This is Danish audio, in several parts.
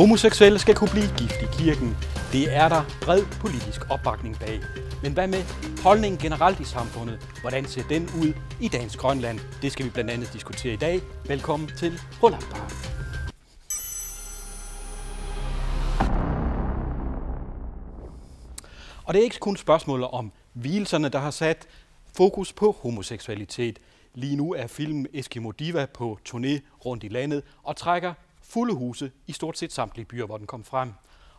Homoseksuelle skal kunne blive gift i kirken. Det er der bred politisk opbakning bag. Men hvad med holdningen generelt i samfundet? Hvordan ser den ud i dagens Grønland? Det skal vi blandt andet diskutere i dag. Velkommen til Rullandbar. Og det er ikke kun spørgsmålet om hvilelserne, der har sat fokus på homoseksualitet. Lige nu er filmen Eskimo Diva på turné rundt i landet og trækker fulde huse i stort set samtlige byer, hvor den kom frem.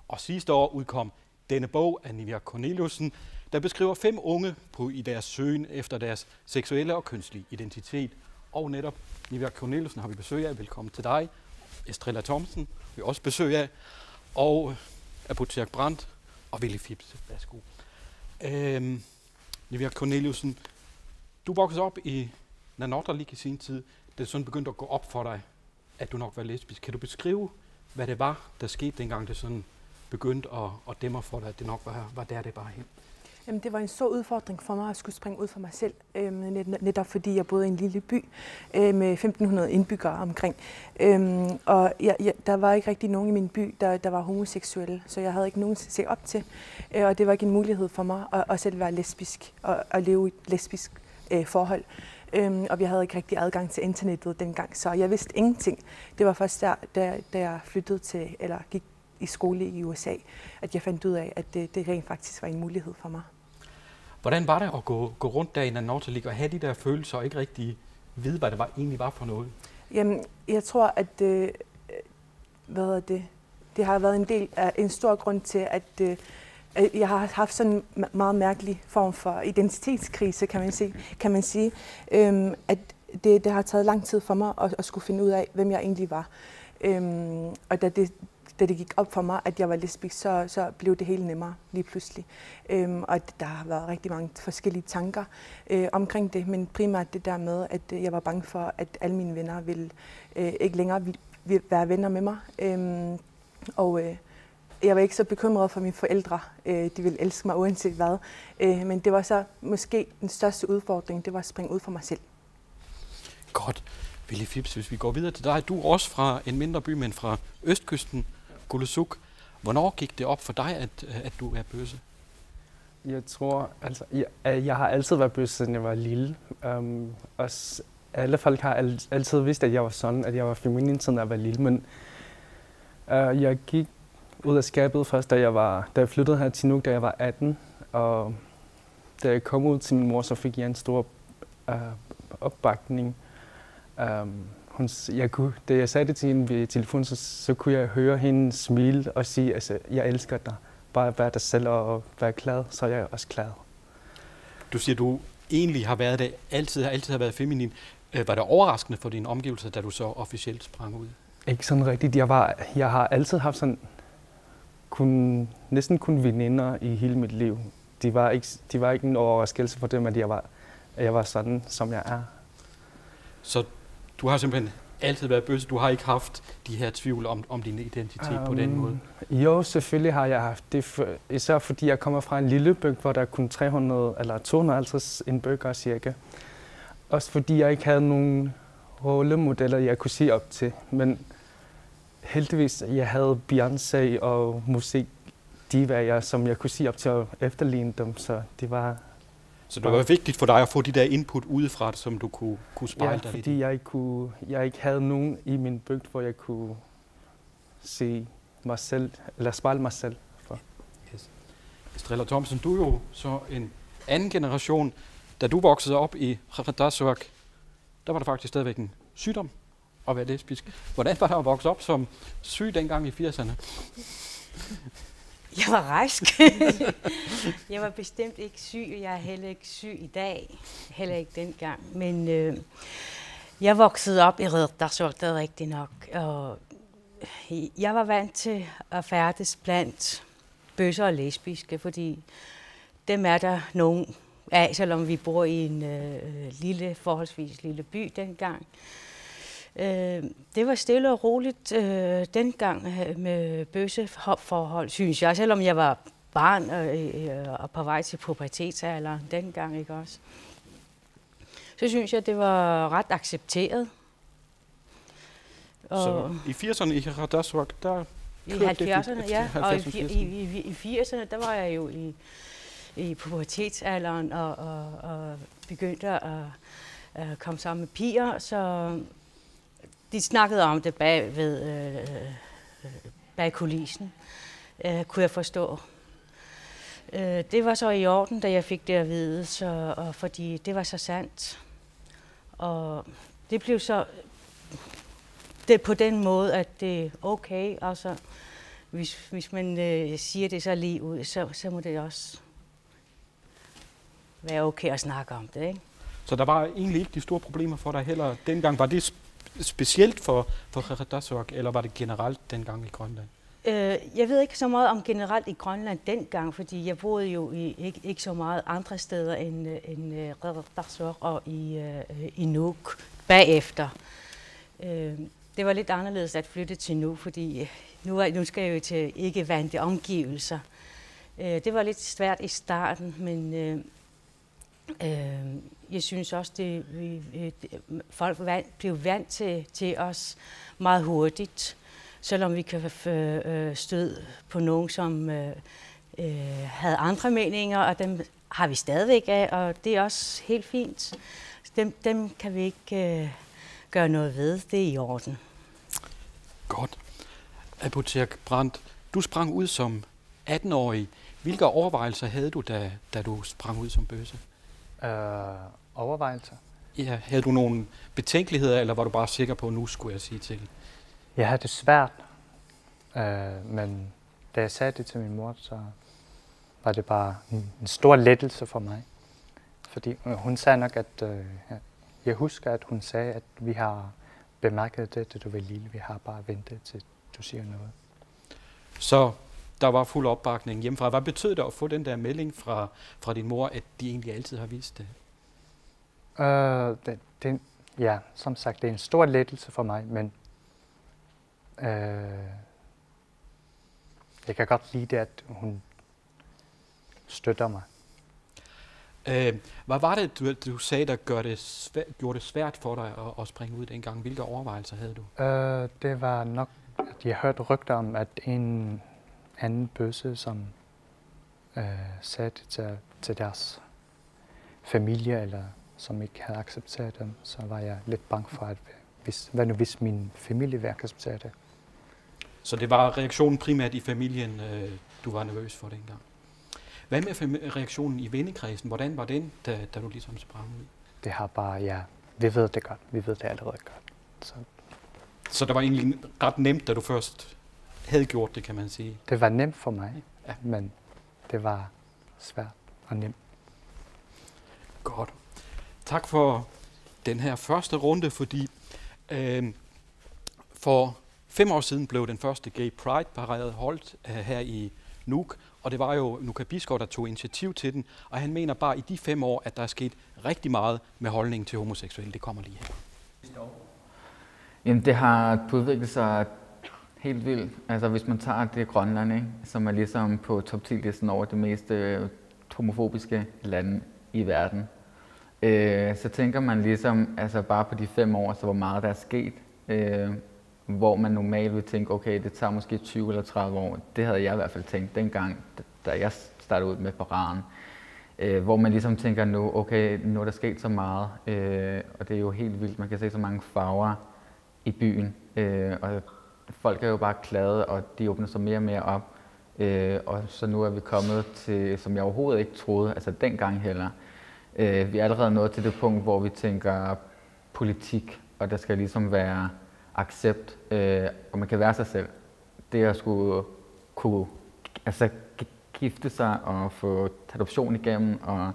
Og sidste år udkom denne bog af Niviaq Korneliussen, der beskriver 5 unge i deres søgen efter deres seksuelle og kønslige identitet. Og netop Niviaq Korneliussen har vi besøg af. Velkommen til dig. Estrella Thomsen vi også besøg af. Og Abutiak Brandt og Willy Fibs. Værsgo. Niviaq Korneliussen, du voksede op i Nanortalik i sin tid. Det er sådan begyndt at gå op for dig, at du nok var lesbisk. Kan du beskrive, hvad det var, der skete dengang, det sådan begyndte at dæmre for dig, at det nok var der, det var hen? Jamen, det var en stor udfordring for mig at skulle springe ud for mig selv, netop fordi jeg boede i en lille by med 1.500 indbyggere omkring. Og der var ikke rigtig nogen i min by, der var homoseksuelle, så jeg havde ikke nogen at se op til. Og det var ikke en mulighed for mig at selv være lesbisk og leve i et lesbisk forhold. Og vi havde ikke rigtig adgang til internettet dengang, så jeg vidste ingenting. Det var først da jeg flyttede til, eller gik i skole i USA, at jeg fandt ud af, at det rent faktisk var en mulighed for mig. Hvordan var det at gå rundt der i Nanortalik og have de der følelser og ikke rigtig vide, hvad det egentlig var for noget? Jamen, jeg tror, at det har været en stor grund til, at jeg har haft sådan en meget mærkelig form for identitetskrise, kan man sige. At det har taget lang tid for mig at skulle finde ud af, hvem jeg egentlig var. Og da det gik op for mig, at jeg var lesbisk, så blev det hele nemmere lige pludselig. Og der har været rigtig mange forskellige tanker omkring det, men primært det der med, at jeg var bange for, at alle mine venner ville ikke længere være venner med mig. Jeg var ikke så bekymret for mine forældre. De ville elske mig uanset hvad. Men det var så måske den største udfordring, det var at springe ud for mig selv. Godt. Willy Fibs, hvis vi går videre til dig. Du er også fra en mindre by, men fra østkysten, Kulusuk. Hvornår gik det op for dig, at du er bøsse? Jeg tror, altså, jeg har altid været bøsse, siden jeg var lille. Og alle folk har altid vidst, at jeg var sådan, at jeg var feminin, siden jeg var lille. Men jeg gik ud af skabet først, da jeg flyttede her til Nuuk, da jeg var 18. Og da jeg kom ud til min mor, så fik jeg en stor opbakning. Da jeg sagde det til hende ved telefonen, så kunne jeg høre hende smile og sige, altså, jeg elsker dig. Bare vær dig selv og være glad, så er jeg også glad. Du siger, du egentlig har været det, altid har været feminin. Var det overraskende for dine omgivelser, da du så officielt sprang ud? Ikke sådan rigtigt. Jeg har altid haft sådan næsten kun veninder i hele mit liv. De var ikke en overraskelse for dem, at jeg var sådan, som jeg er. Så du har simpelthen altid været bøsse. Du har ikke haft de her tvivl om din identitet på den måde? Jo, selvfølgelig har jeg haft det. Især fordi jeg kommer fra en lille bygd, hvor der er kun 300 eller 250 indbyggere cirka. Også fordi jeg ikke havde nogen rollemodeller, jeg kunne se op til. Men heldigvis, jeg havde Beyoncé og musikdivaer, som jeg kunne se op til at efterligne dem, så det var... Så det var vigtigt for dig at få de der input udefra, som du kunne spejle dig lidt? Ja, fordi jeg ikke havde nogen i min bygd, hvor jeg kunne se mig selv, eller spejle mig selv for. Yes. Estrella Thomsen, du er jo så en anden generation. Da du voksede op i Qeqertarsuaq, der var der faktisk stadigvæk en sygdom at være lesbisk. Hvordan var det at vokse op som syg dengang i 80'erne? Jeg var rask. Jeg var bestemt ikke syg, og jeg er heller ikke syg i dag. Heller ikke dengang. Men jeg voksede op i Qeqertarsuaq, det er rigtigt nok. Og jeg var vant til at færdes blandt bøsser og lesbiske, fordi dem er der nogen af, selvom vi bor i en forholdsvis lille by dengang. Det var stille og roligt dengang med bøsseforhold, synes jeg, selvom jeg var barn og på vej til pubertetsalderen dengang, ikke også? Så synes jeg, det var ret accepteret. Så i 80'erne i Qeqertarsuaq, der I 70'erne, ja. Og i 80'erne, der var jeg jo i pubertetsalderen og begyndte at komme sammen med piger, så de snakkede om det bag kulissen, kunne jeg forstå. Det var så i orden, da jeg fik det at vide, fordi det var så sandt. Og det blev så på den måde, at det er okay. Altså, hvis man siger det så lige ud, så må det også være okay at snakke om det, ikke? Så der var egentlig ikke de store problemer for dig heller dengang. Var det specielt for Qeqertarsuaq, eller var det generelt dengang i Grønland? Jeg ved ikke så meget om generelt i Grønland dengang, fordi jeg boede jo ikke så meget andre steder end Qeqertarsuaq og i Nuuk bagefter. Det var lidt anderledes at flytte til Nuuk, fordi nu skal jeg jo til ikke vante omgivelser. Det var lidt svært i starten, men jeg synes også, folk blev vant til os meget hurtigt. Selvom vi kan støde på nogen, som havde andre meninger, og dem har vi stadigvæk af, og det er også helt fint. Dem kan vi ikke gøre noget ved. Det er i orden. Godt. Apotheker Brandt, du sprang ud som 18-årig. Hvilke overvejelser havde du, da du sprang ud som bøsse? Overvejelser? Ja, havde du nogle betænkeligheder, eller var du bare sikker på, at nu skulle jeg sige til? Jeg havde det svært, men da jeg sagde det til min mor, så var det bare en stor lettelse for mig. Fordi hun sagde nok, at jeg husker, at hun sagde, at vi har bemærket det, da du var lille. Vi har bare ventet til, du siger noget. Så der var fuld opbakning hjemmefra. Hvad betød det at få den der melding fra din mor, at de egentlig altid har vist det? Ja, som sagt, det er en stor lettelse for mig, men jeg kan godt lide det, at hun støtter mig. Hvad var det, du sagde, der gjorde det svært for dig at springe ud dengang? Hvilke overvejelser havde du? Det var nok, at jeg hørte rygter om, at en anden bøsse, som sagde det til deres familie, eller som ikke havde accepteret dem, så var jeg lidt bange for, at hvis min familie ville acceptere det. Så det var reaktionen primært i familien, du var nervøs for dengang? Hvad med reaktionen i vennekredsen? Hvordan var den, da du ligesom sprang ud? Det har bare, ja, vi ved det godt. Vi ved det allerede godt. Så det var egentlig ret nemt, da du først havde gjort det, kan man sige? Det var nemt for mig, ja. Men det var svært og nemt. Godt. Tak for den her første runde, fordi for 5 år siden blev den første Gay Pride-parade holdt her i Nuuk, og det var jo Nuka Bisgaard, der tog initiativ til den, og han mener bare i de 5 år, at der er sket rigtig meget med holdningen til homoseksuelle. Det kommer lige her. Jamen, det har udviklet sig helt vildt. Altså, hvis man tager det Grønland, ikke, som er ligesom på top 10-listen over de mest homofobiske lande i verden, så tænker man ligesom, altså bare på de 5 år, så hvor meget der er sket, hvor man normalt vil tænke, okay, det tager måske 20 eller 30 år. Det havde jeg i hvert fald tænkt dengang, da jeg startede ud med paraden. Hvor man ligesom tænker nu, okay, nu er der sket så meget, og det er jo helt vildt. Man kan se så mange farver i byen, og folk er jo bare glade, og de åbner sig mere og mere op. Og så nu er vi kommet til, som jeg overhovedet ikke troede, altså dengang heller. Vi er allerede nået til det punkt, hvor vi tænker politik, og der skal ligesom være accept, og man kan være sig selv. Det at skulle kunne gifte sig og få adoption igennem, og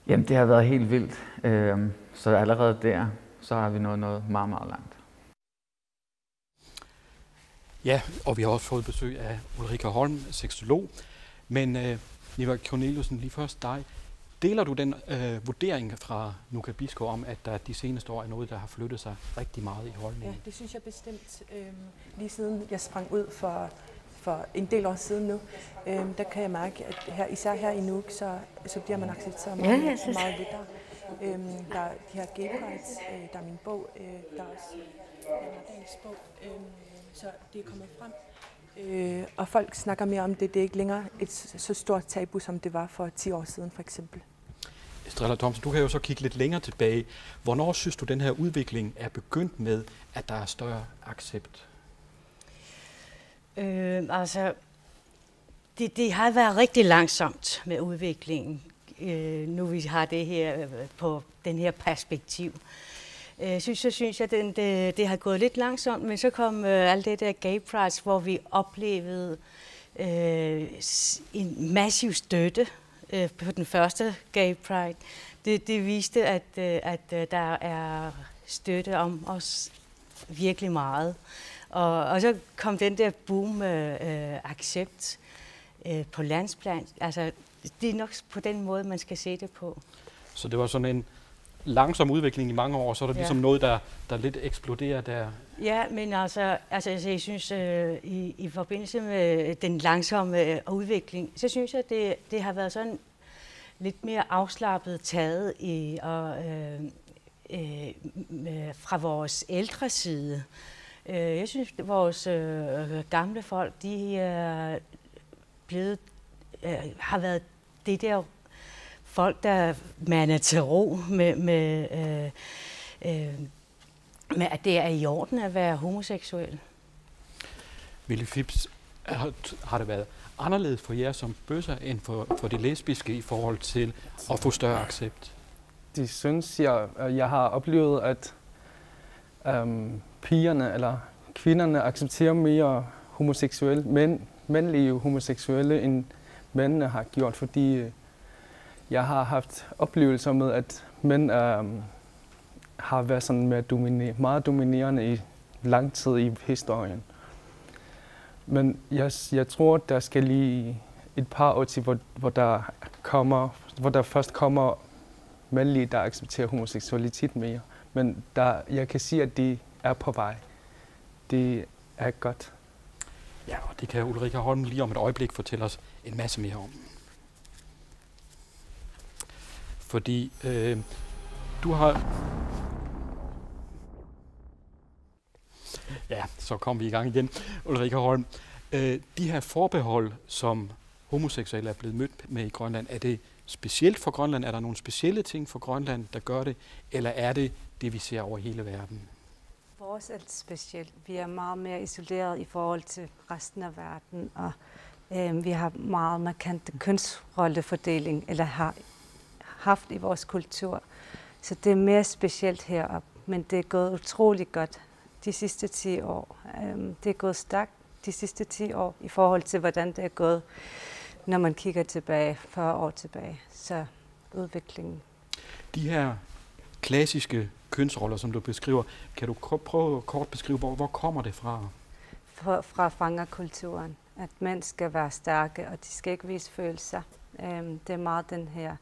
jamen, det har været helt vildt. Så allerede der, så har vi nået noget meget, meget langt. Ja, og vi har også fået besøg af Ulrika Holm, seksolog. Men Niva Corneliussen, lige først dig. Deler du den vurdering fra Nuka Bisgaard om, at der de seneste år er noget, der har flyttet sig rigtig meget i holdningen? Ja, det synes jeg bestemt. Lige siden jeg sprang ud for en del år siden nu, der kan jeg mærke, at især her i Nuuk, så bliver man accepteret meget lettere. Der er de her gay prides, der er min bog, der er også dagens bog, så det er kommet frem. Og folk snakker mere om det. Det er ikke længere et så stort tabu, som det var for 10 år siden, for eksempel. Estrella Thomsen, du kan jo så kigge lidt længere tilbage. Hvornår synes du, den her udvikling er begyndt med, at der er større accept? Altså, det har været rigtig langsomt med udviklingen. Nu vi har det her på den her perspektiv. Så synes jeg, det har gået lidt langsomt, men så kom alt det der Gay Pride, hvor vi oplevede en massiv støtte på den første Gay Pride. Det viste, at der er støtte om os virkelig meget. Og så kom den der boom accept på landsplan. Altså, det er nok på den måde, man skal se det på. Så det var sådan en langsom udvikling i mange år, så er der ligesom noget, der lidt eksploderer der. Ja, men altså jeg synes, i forbindelse med den langsomme udvikling, så synes jeg, det har været sådan lidt mere afslappet taget fra vores ældre side. Jeg synes, at vores gamle folk, de er blevet, har været det der folk, der mander til ro med at det er i orden at være homoseksuel. Willy Phipps, har det været anderledes for jer som bøsser end for de lesbiske i forhold til at få større accept? De synes, jeg har oplevet, at pigerne eller kvinderne accepterer mere mandlige homoseksuelle, end mændene har gjort, fordi jeg har haft oplevelser med, at mænd har været sådan meget dominerende i lang tid i historien. Men jeg tror, der skal lige et par år til, hvor der først kommer mandlige, der accepterer homoseksualitet mere. Men jeg kan sige, at de er på vej. Det er godt. Ja, og det kan Ulrika Holm lige om et øjeblik fortælle os en masse mere om. Fordi du har... Ja, så kom vi i gang igen. Ulrika Holm, de her forbehold, som homoseksuelle er blevet mødt med i Grønland, er det specielt for Grønland? Er der nogle specielle ting for Grønland, der gør det? Eller er det det, vi ser over hele verden? Vores er specielt. Vi er meget mere isoleret i forhold til resten af verden, og vi har meget markant kønsrollefordeling, eller har haft i vores kultur. Så det er mere specielt heroppe, men det er gået utrolig godt de sidste 10 år. Det er gået stærkt de sidste 10 år i forhold til, hvordan det er gået, når man kigger tilbage, 40 år tilbage. Så udviklingen. De her klassiske kønsroller, som du beskriver, kan du prøve at kort beskrive, hvor kommer det fra? Fra fangerkulturen. At mænd skal være stærke, og de skal ikke vise følelser. Det er meget den her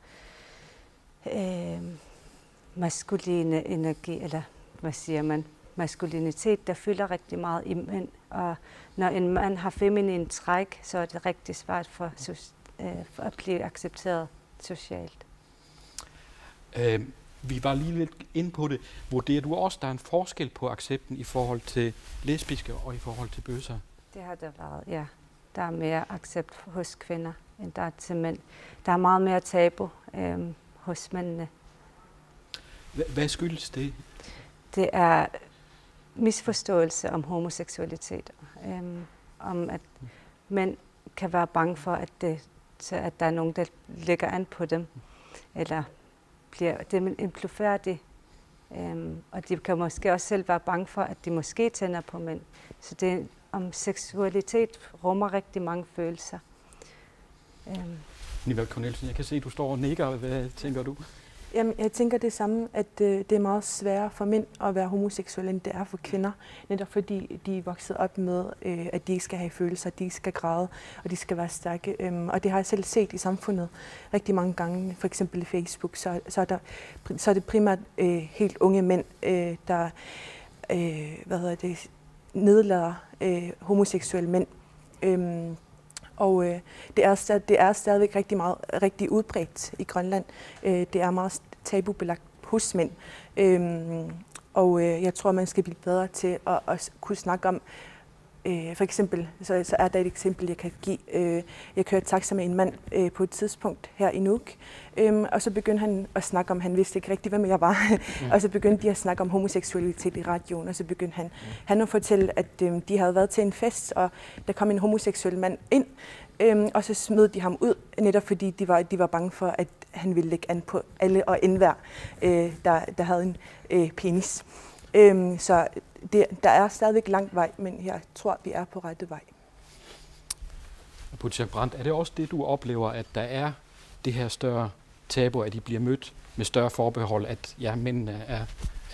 maskuline energi, eller hvad siger man, maskulinitet, der fylder rigtig meget i mænd. Og når en mand har feminin træk, så er det rigtig svært for at blive accepteret socialt. Vi var lige lidt inde på det. Vurderer du også, der er en forskel på accepten i forhold til lesbiske og i forhold til bøsser? Det har der været, ja. Der er mere accept hos kvinder, end der er til mænd. Der er meget mere tabu hos mændene. Hvad skyldes det? Det er misforståelse om homoseksualitet. Om at mænd kan være bange for, at der er nogen, der lægger an på dem, eller bliver implofærdige. Og de kan måske også selv være bange for, at de måske tænder på mænd. Så det om seksualitet rummer rigtig mange følelser. Nivald Cornelsen, jeg kan se, at du står og nikker. Hvad tænker du? Jamen, jeg tænker det samme, at det er meget sværere for mænd at være homoseksuelle, end det er for kvinder. Netop fordi de er vokset op med, at de ikke skal have følelser, de ikke skal græde, og de skal være stærke. Og det har jeg selv set i samfundet rigtig mange gange. For eksempel i Facebook, så er det primært helt unge mænd, der nedlader homoseksuelle mænd. Og det er stadigvæk rigtig udbredt i Grønland. Det er meget tabubelagt hos mænd. Og jeg tror, man skal blive bedre til at kunne snakke om, For eksempel, så er der et eksempel, jeg kan give. Jeg kørte taxa med en mand på et tidspunkt her i Nuuk, og så begyndte han at snakke om, han vidste ikke rigtigt, hvem jeg var, og så begyndte de at snakke om homoseksualitet i radioen, og så begyndte han at fortælle, at de havde været til en fest, og der kom en homoseksuel mand ind, og så smed de ham ud, netop fordi de var bange for, at han ville lægge an på alle og enhver, der havde en penis. Så der er stadigvæk langt vej, men jeg tror, vi er på rette vej. Butchak Brandt, er det også det, du oplever, at der er det her større tabu, at de bliver mødt med større forbehold, at mændene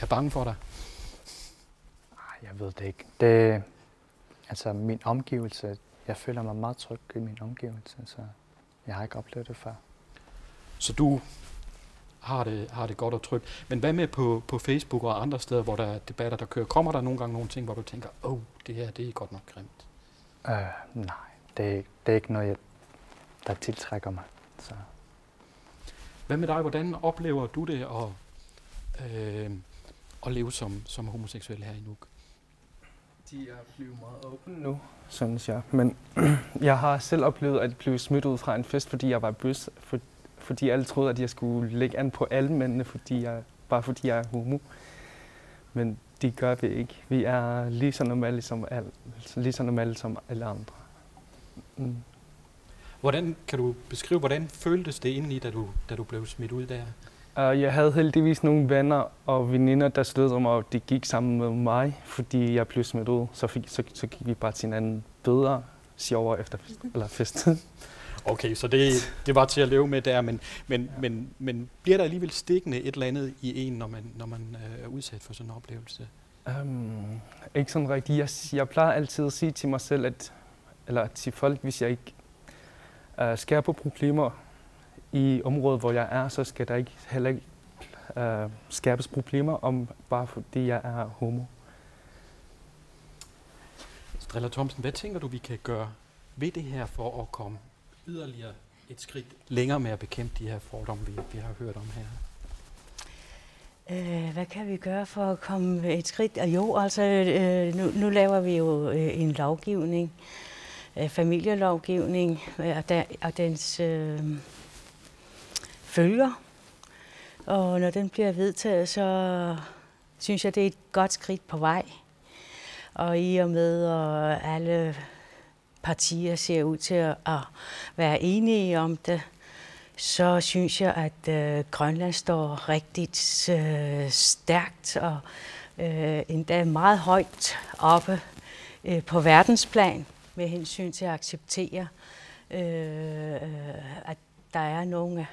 er bange for dig? Jeg ved det ikke. Altså min omgivelse, jeg føler mig meget tryg i min omgivelse, så jeg har ikke oplevet det før. Så du har det godt og trygt. Men hvad med på Facebook og andre steder, hvor der er debatter, der kører? Kommer der nogle gange nogle ting, hvor du tænker, det her, det er godt nok grimt? Nej, det er ikke noget, der tiltrækker mig. Så. Hvad med dig? Hvordan oplever du det at leve som homoseksuel her i Nuuk? De er blevet meget åbne nu, synes jeg. Men jeg har selv oplevet at blive smidt ud fra en fest, fordi jeg var bøs. Fordi alle troede, at jeg skulle lægge an på alle mændene, bare fordi jeg er homo. Men det gør vi ikke. Vi er lige så normale som alle andre. Mm. Kan du beskrive, hvordan føltes det indeni, da du blev smidt ud der? Jeg havde heldigvis nogle venner og veninder, der støttede mig, og de gik sammen med mig, fordi jeg blev smidt ud. Så gik vi bare til hinanden bedre, sjovere efter festen. Okay, så det var til at leve med der, men bliver der alligevel stikkende et eller andet i en, når man er udsat for sådan en oplevelse? Ikke sådan rigtigt. Jeg plejer altid at sige til mig selv, eller til folk, hvis jeg ikke skaber problemer i området, hvor jeg er, så skal der heller ikke skabes problemer, bare fordi jeg er homo. Strella Thomsen, hvad tænker du, vi kan gøre ved det her for at komme yderligere et skridt længere med at bekæmpe de her fordomme, vi har hørt om her? Hvad kan vi gøre for at komme et skridt? Nu laver vi jo en lovgivning, familielovgivning, og dens følger. Og når den bliver vedtaget, så synes jeg, det er et godt skridt på vej. Og i og med, at alle partier ser ud til at være enige om det, så synes jeg, at Grønland står rigtig stærkt og endda meget højt oppe på verdensplan med hensyn til at acceptere, at der er nogle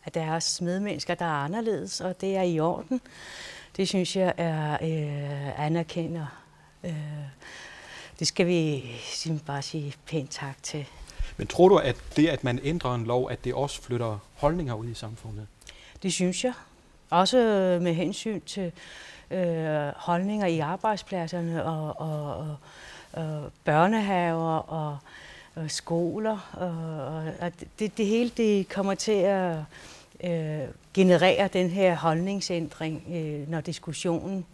af deres medmennesker, der er anderledes, og det er i orden. Det synes jeg er anerkender. Det skal vi bare sige pænt tak til. Men tror du, at det, at man ændrer en lov, at det også flytter holdninger ud i samfundet? Det synes jeg. Også med hensyn til holdninger i arbejdspladserne og børnehaver og skoler. Og det hele det kommer til at generere den her holdningsændring, når diskussionen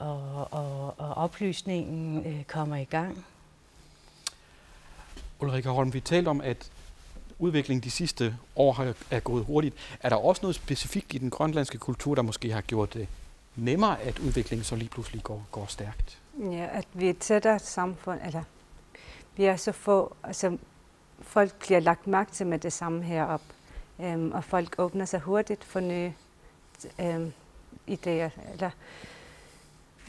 og oplysningen kommer i gang. Ulrika Holm, vi talte om, at udviklingen de sidste år er gået hurtigt. Er der også noget specifikt i den grønlandske kultur, der måske har gjort det nemmere, at udviklingen så lige pludselig går stærkt? Ja, at vi er et tættere samfund, eller vi er så få, altså folk bliver lagt mærke til med det samme heroppe, og folk åbner sig hurtigt for nye idéer, eller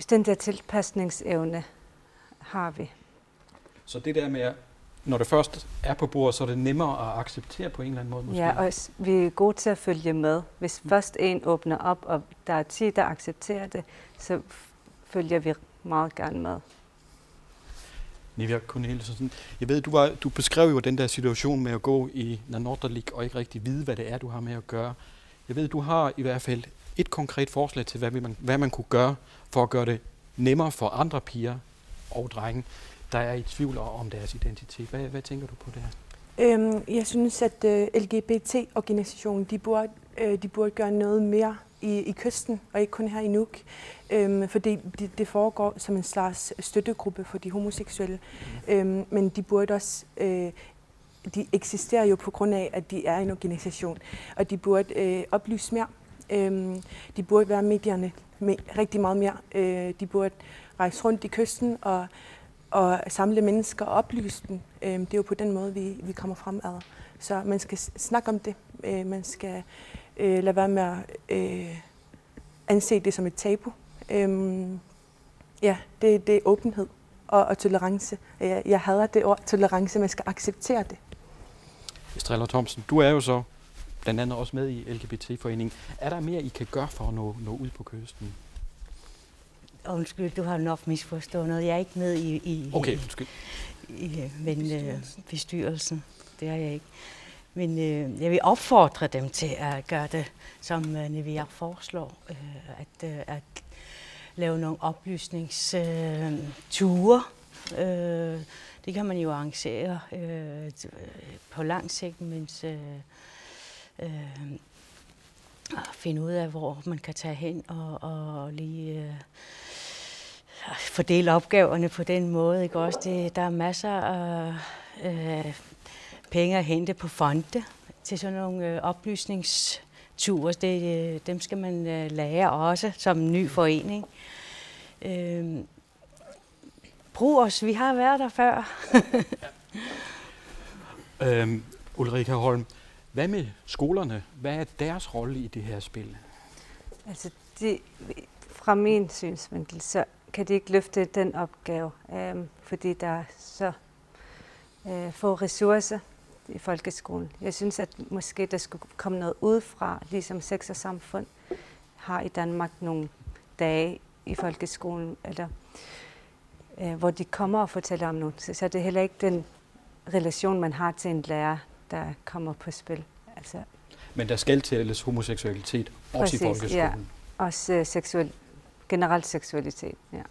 den der tilpasningsevne har vi. Så det der med, når det først er på bordet, så er det nemmere at acceptere på en eller anden måde måske? Ja, og vi er gode til at følge med. Hvis først en åbner op, og der er 10, der accepterer det, så følger vi meget gerne med. Nivia Corneliussen, jeg ved, du beskrev jo den der situation med at gå i Nanortalik og ikke rigtig vide, hvad det er, du har med at gøre. Jeg ved, du har i hvert fald et konkret forslag til, hvad man kunne gøre for at gøre det nemmere for andre piger og drenge, der er i tvivl om deres identitet. Hvad tænker du på det her? Jeg synes, at LGBT-organisationen de burde gøre noget mere i kysten, og ikke kun her i Nuuk. Fordi det foregår som en slags støttegruppe for de homoseksuelle. Men de burde også... de eksisterer jo på grund af, at de er en organisation, og de burde oplyse mere. De burde være medierne rigtig meget mere. De burde rejse rundt i kysten og samle mennesker og oplyse dem. Det er jo på den måde, vi kommer fremad. Så man skal snakke om det. Man skal lade være med at anse det som et tabu. Ja, det er åbenhed og tolerance. Jeg hader det ord tolerance, man skal acceptere det. Estrella Thomsen, du er jo så blandt andet også med i LGBT-foreningen. Er der mere, I kan gøre for at nå ud på kysten? Undskyld, du har nok misforstået noget. Jeg er ikke med i bestyrelsen. Det er jeg ikke. Men jeg vil opfordre dem til at gøre det, som Niviaq foreslår. At lave nogle oplysningsture. Det kan man jo arrangere på lang sigt, mens finde ud af, hvor man kan tage hen og lige fordele opgaverne på den måde. Ikke? Også der er masser af penge at hente på fonde til sådan nogle oplysningsture. Dem skal man lære også som ny forening. Brug os, vi har været der før. Ulrika Holm, hvad med skolerne? Hvad er deres rolle i det her spil? Altså, fra min synsvinkel, så kan de ikke løfte den opgave, fordi der er så få ressourcer i folkeskolen. Jeg synes, at måske der skulle komme noget udefra, ligesom Sex og Samfund har i Danmark nogle dage i folkeskolen, eller hvor de kommer og fortæller om noget. Så det er heller ikke den relation, man har til en lærer, der kommer på spil. Altså, men der skal tælles homoseksualitet også præcis, i folkeskolen? Ja. Også generelt seksualitet, ja.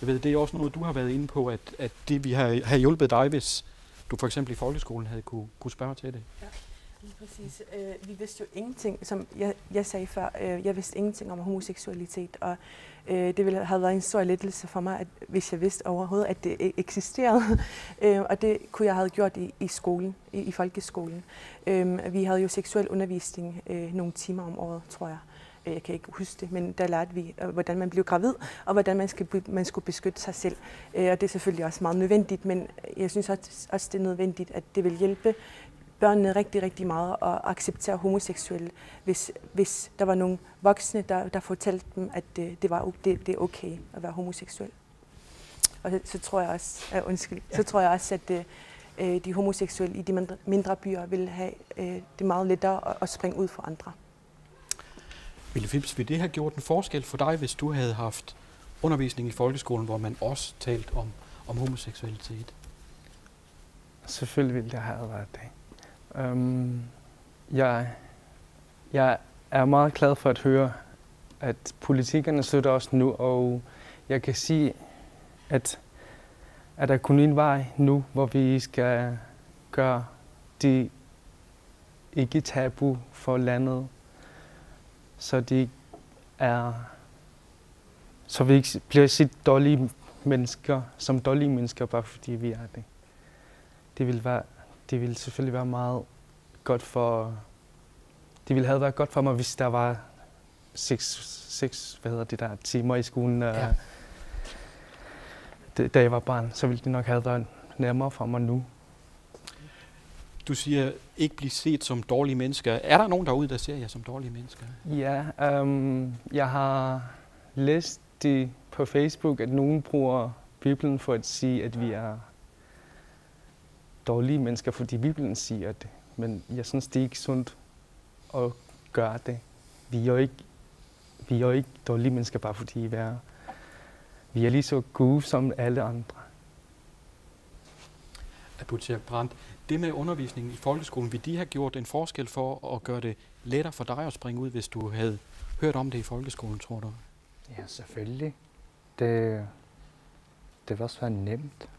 Jeg ved, det er også noget, du har været inde på, at det vi har hjulpet dig, hvis du for eksempel i folkeskolen havde kunne spørge til det. Ja, lige præcis. Vi vidste jo ingenting, som jeg sagde før, jeg vidste ingenting om homoseksualitet, og det ville have været en stor lettelse for mig, at, hvis jeg vidste overhovedet, at det eksisterede. Og det kunne jeg have gjort i skolen, i folkeskolen. Vi havde jo seksuel undervisning nogle timer om året, tror jeg. Jeg kan ikke huske det, men der lærte vi, hvordan man blev gravid, og hvordan man skulle beskytte sig selv. Og det er selvfølgelig også meget nødvendigt, men jeg synes også, det er nødvendigt, at det vil hjælpe børnene rigtig, rigtig meget at acceptere homoseksuelle, hvis der var nogle voksne, der fortalte dem, at det er okay at være homoseksuel. Og så tror jeg også, at de homoseksuelle i de mindre byer vil have det meget lettere at springe ud for andre. Ville Philips, ville det have gjort en forskel for dig, hvis du havde haft undervisning i folkeskolen, hvor man også talt om homoseksualitet? Selvfølgelig ville det have været det. Jeg er meget glad for at høre, at politikerne støtter os nu, og jeg kan sige, at der kun en vej nu, hvor vi skal gøre det ikke tabu for landet, så vi ikke bliver set dårlige mennesker, som dårlige mennesker, bare fordi vi er det. Det vil selvfølgelig være meget godt for... Det ville have været godt for mig, hvis der var 6 timer i skolen, da jeg var barn. Så ville det nok have været nærmere for mig nu. Du siger, ikke blive set som dårlige mennesker. Er der nogen derude, der ser jer som dårlige mennesker? Ja, jeg har læst det på Facebook, at nogen bruger Bibelen for at sige, at vi er dårlige mennesker, fordi Bibelen siger det. Men jeg synes, det er ikke sundt at gøre det. Vi er jo ikke dårlige mennesker, bare fordi vi er lige så gode som alle andre. Abutiak Brandt, det med undervisningen i folkeskolen, vil de have gjort en forskel for at gøre det lettere for dig at springe ud, hvis du havde hørt om det i folkeskolen, tror du? Ja, selvfølgelig. Det vil også være nemt.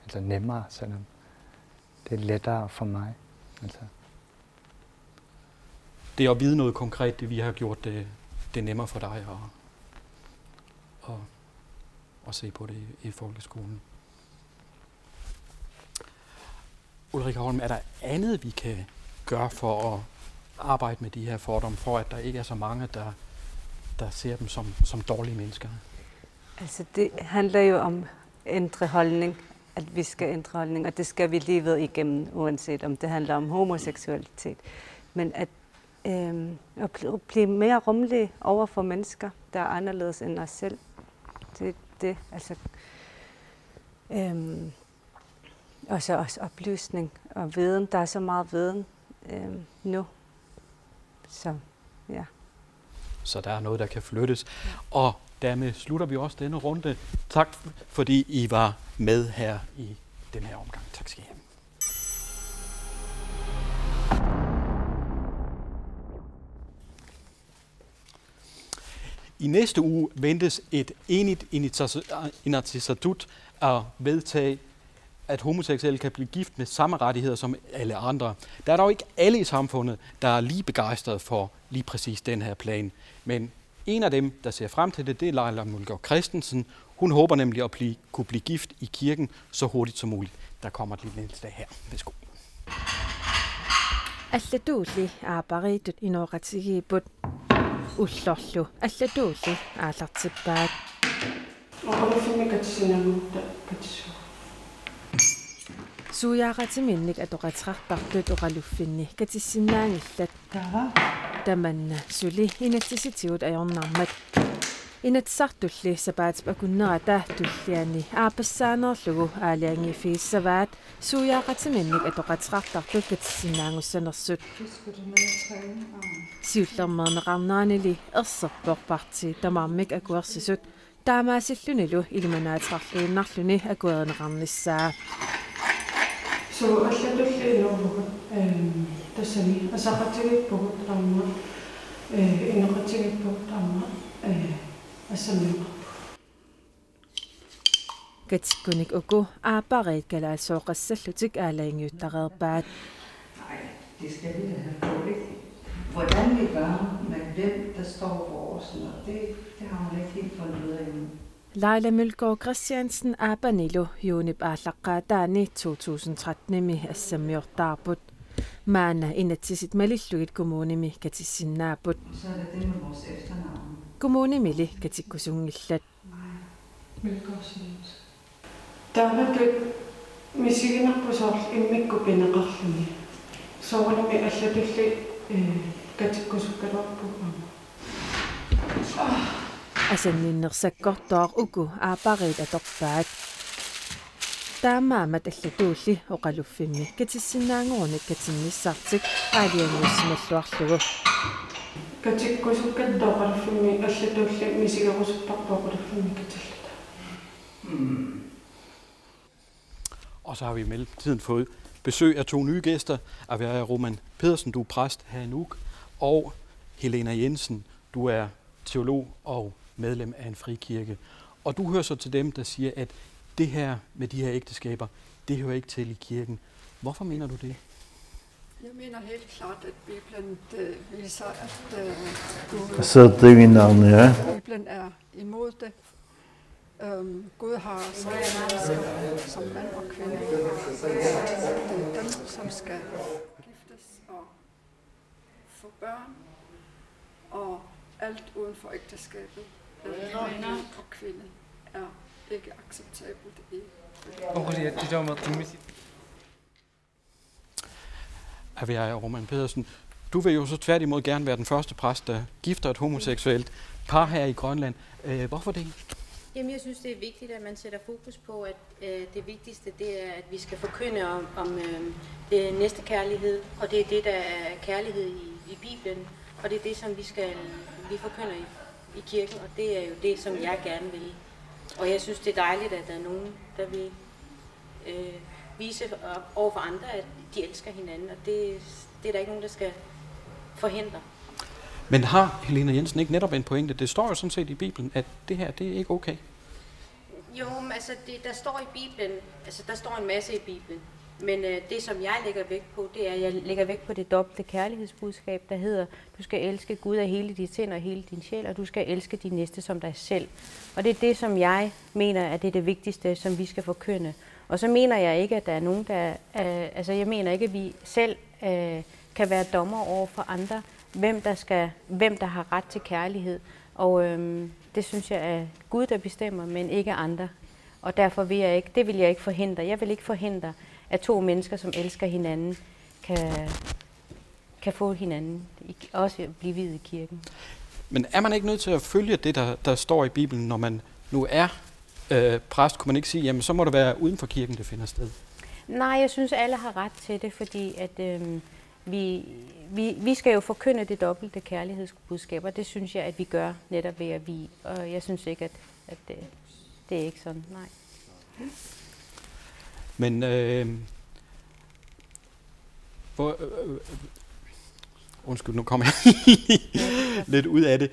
Altså nemmere, selvom det er lettere for mig. Altså. det at vide noget konkret, det vi har gjort det nemmere for dig at se på det i folkeskolen. Ulrika Holm, er der andet, vi kan gøre for at arbejde med de her fordomme, for at der ikke er så mange, der ser dem som dårlige mennesker? Altså det handler jo om ændre holdning, at vi skal ændre holdning, og det skal vi livet igennem, uanset om det handler om homoseksualitet. Men at blive mere rummelig over for mennesker, der er anderledes end os selv. Det altså og så også oplysning og viden. Der er så meget viden nu. Så ja. Så der er noget, der kan flyttes. Og dermed slutter vi også denne runde. Tak, fordi I var med her i den her omgang. Tak skal I have. I næste uge ventes et enigt Inatsisartut at vedtage, at homoseksuelle kan blive gift med samme rettigheder som alle andre. Der er dog ikke alle i samfundet, der er lige begejstrede for lige præcis den her plan. Men en af dem, der ser frem til det, det er Leila Mølgaard Christensen. Hun håber nemlig at kunne blive gift i kirken så hurtigt som muligt. Der kommer et lille indslag her. Værsgo. Alladulli aaparitut inuqatigiput ullorlu alladulli aalartippaat suujaaqatiminnik atoqatrartartut oqaluffinni katissinnaangillat tamanna suli inatsisitiut ajornarmat inatsartulli sapaatip akunnerata tulliani aapassaanerlugu aaliangifiissavaat suujaaqatiminnik atoqatrartartut katissinnaangussanersut siullermerneqarnaanili erserporparti tamarmik akuersisut taamaasillunilu ilmanaatrarluunnarluni akuerineqarnissaa so allatulli inuurugut tassani asaqatigippugut ramma ineqatigippugut ramma assammiqarpu katikkunik uku aapariit kalaalsooqassallutik aalaingiuttareerpaat. Nej, det skal vi da have på, ikke? Hvordan vi gør, med hvem der står vores, det har hun ikke helt fundet ud af endnu. Leila Mølgaard Christiansen aapanilo juunip aallaqqaataani 2013 assammiortaarput. Maana inatsisit malillugit kommunimi katissinnaaput. Så er det det med vores efternavn. Kommunimili katikkusungillat. Mølgaardsiins. Taamatut misiginerpusoorl immikkupineqarluni. Soorlumi allatulli katikkusukkaluarpu. Asanninnersakkortoor uku aapariit atorpaat. Taamaamat allatulli oqaluffimmi katissinnaangorunit katinnissartik aalianguussimalluarlugu. Katikkusukkalluoqaluffimmi allatulli misigerusupparpooqaluffimmi katallata. Og så har vi i mellemtiden fået besøg af 2 nye gæster. At være Roman Pedersen, du er præst her i Nuuk, og Helena Jensen, du er teolog og medlem af en frikirke. Og du hører så til dem, der siger, at det her med de her ægteskaber, det hører ikke til i kirken. Hvorfor mener du det? Jeg mener helt klart, at Bibelen viser, at Gud Bibelen er imod det. Gud har skabt som mand og kvinde. Det er dem, som skal giftes og få børn, og alt uden for ægteskabet, mand og kvinde, er ikke acceptabelt i Avia Roman Pedersen, du vil jo så tværtimod gerne være den første præst, der gifter et homoseksuelt par her i Grønland. Hvorfor det? Jamen, jeg synes, det er vigtigt, at man sætter fokus på, at det vigtigste, det er, at vi skal forkynde om det næste kærlighed, og det er det, der er kærlighed i Bibelen, og det er det, som vi forkynder i kirken, og det er jo det, som jeg gerne vil. Og jeg synes, det er dejligt, at der er nogen, der vil vise over for andre, at de elsker hinanden, og det er der ikke nogen, der skal forhindre. Men har Helena Jensen ikke netop en pointe? Det står jo sådan set i Bibelen, at det her, det er ikke okay. Jo, men altså, der står i Bibelen, altså der står en masse i Bibelen, Men det, som jeg lægger vægt på, det er, at jeg lægger vægt på det dobbelte kærlighedsbudskab, der hedder, du skal elske Gud af hele dit sind og hele din sjæl, og du skal elske din næste som dig selv. Og det er det, som jeg mener, at det er det vigtigste, som vi skal forkynde. Og så mener jeg ikke, at der er nogen, der... jeg mener ikke, at vi selv kan være dommer over for andre, hvem der har ret til kærlighed. Og det synes jeg er Gud, der bestemmer, men ikke andre. Og derfor vil jeg ikke forhindre. Jeg vil ikke forhindre, at to mennesker, som elsker hinanden, kan få hinanden, også blive viet i kirken. Men er man ikke nødt til at følge det, der står i Bibelen, når man nu er præst? Kunne man ikke sige, jamen så må det være uden for kirken, det finder sted? Nej, jeg synes, alle har ret til det, fordi at vi skal jo forkynde det dobbelte kærlighedsbudskab, og det synes jeg, at vi gør netop ved at vie. Og jeg synes ikke, at det er ikke sådan, nej. Men undskyld, nu kommer jeg lidt ud af det.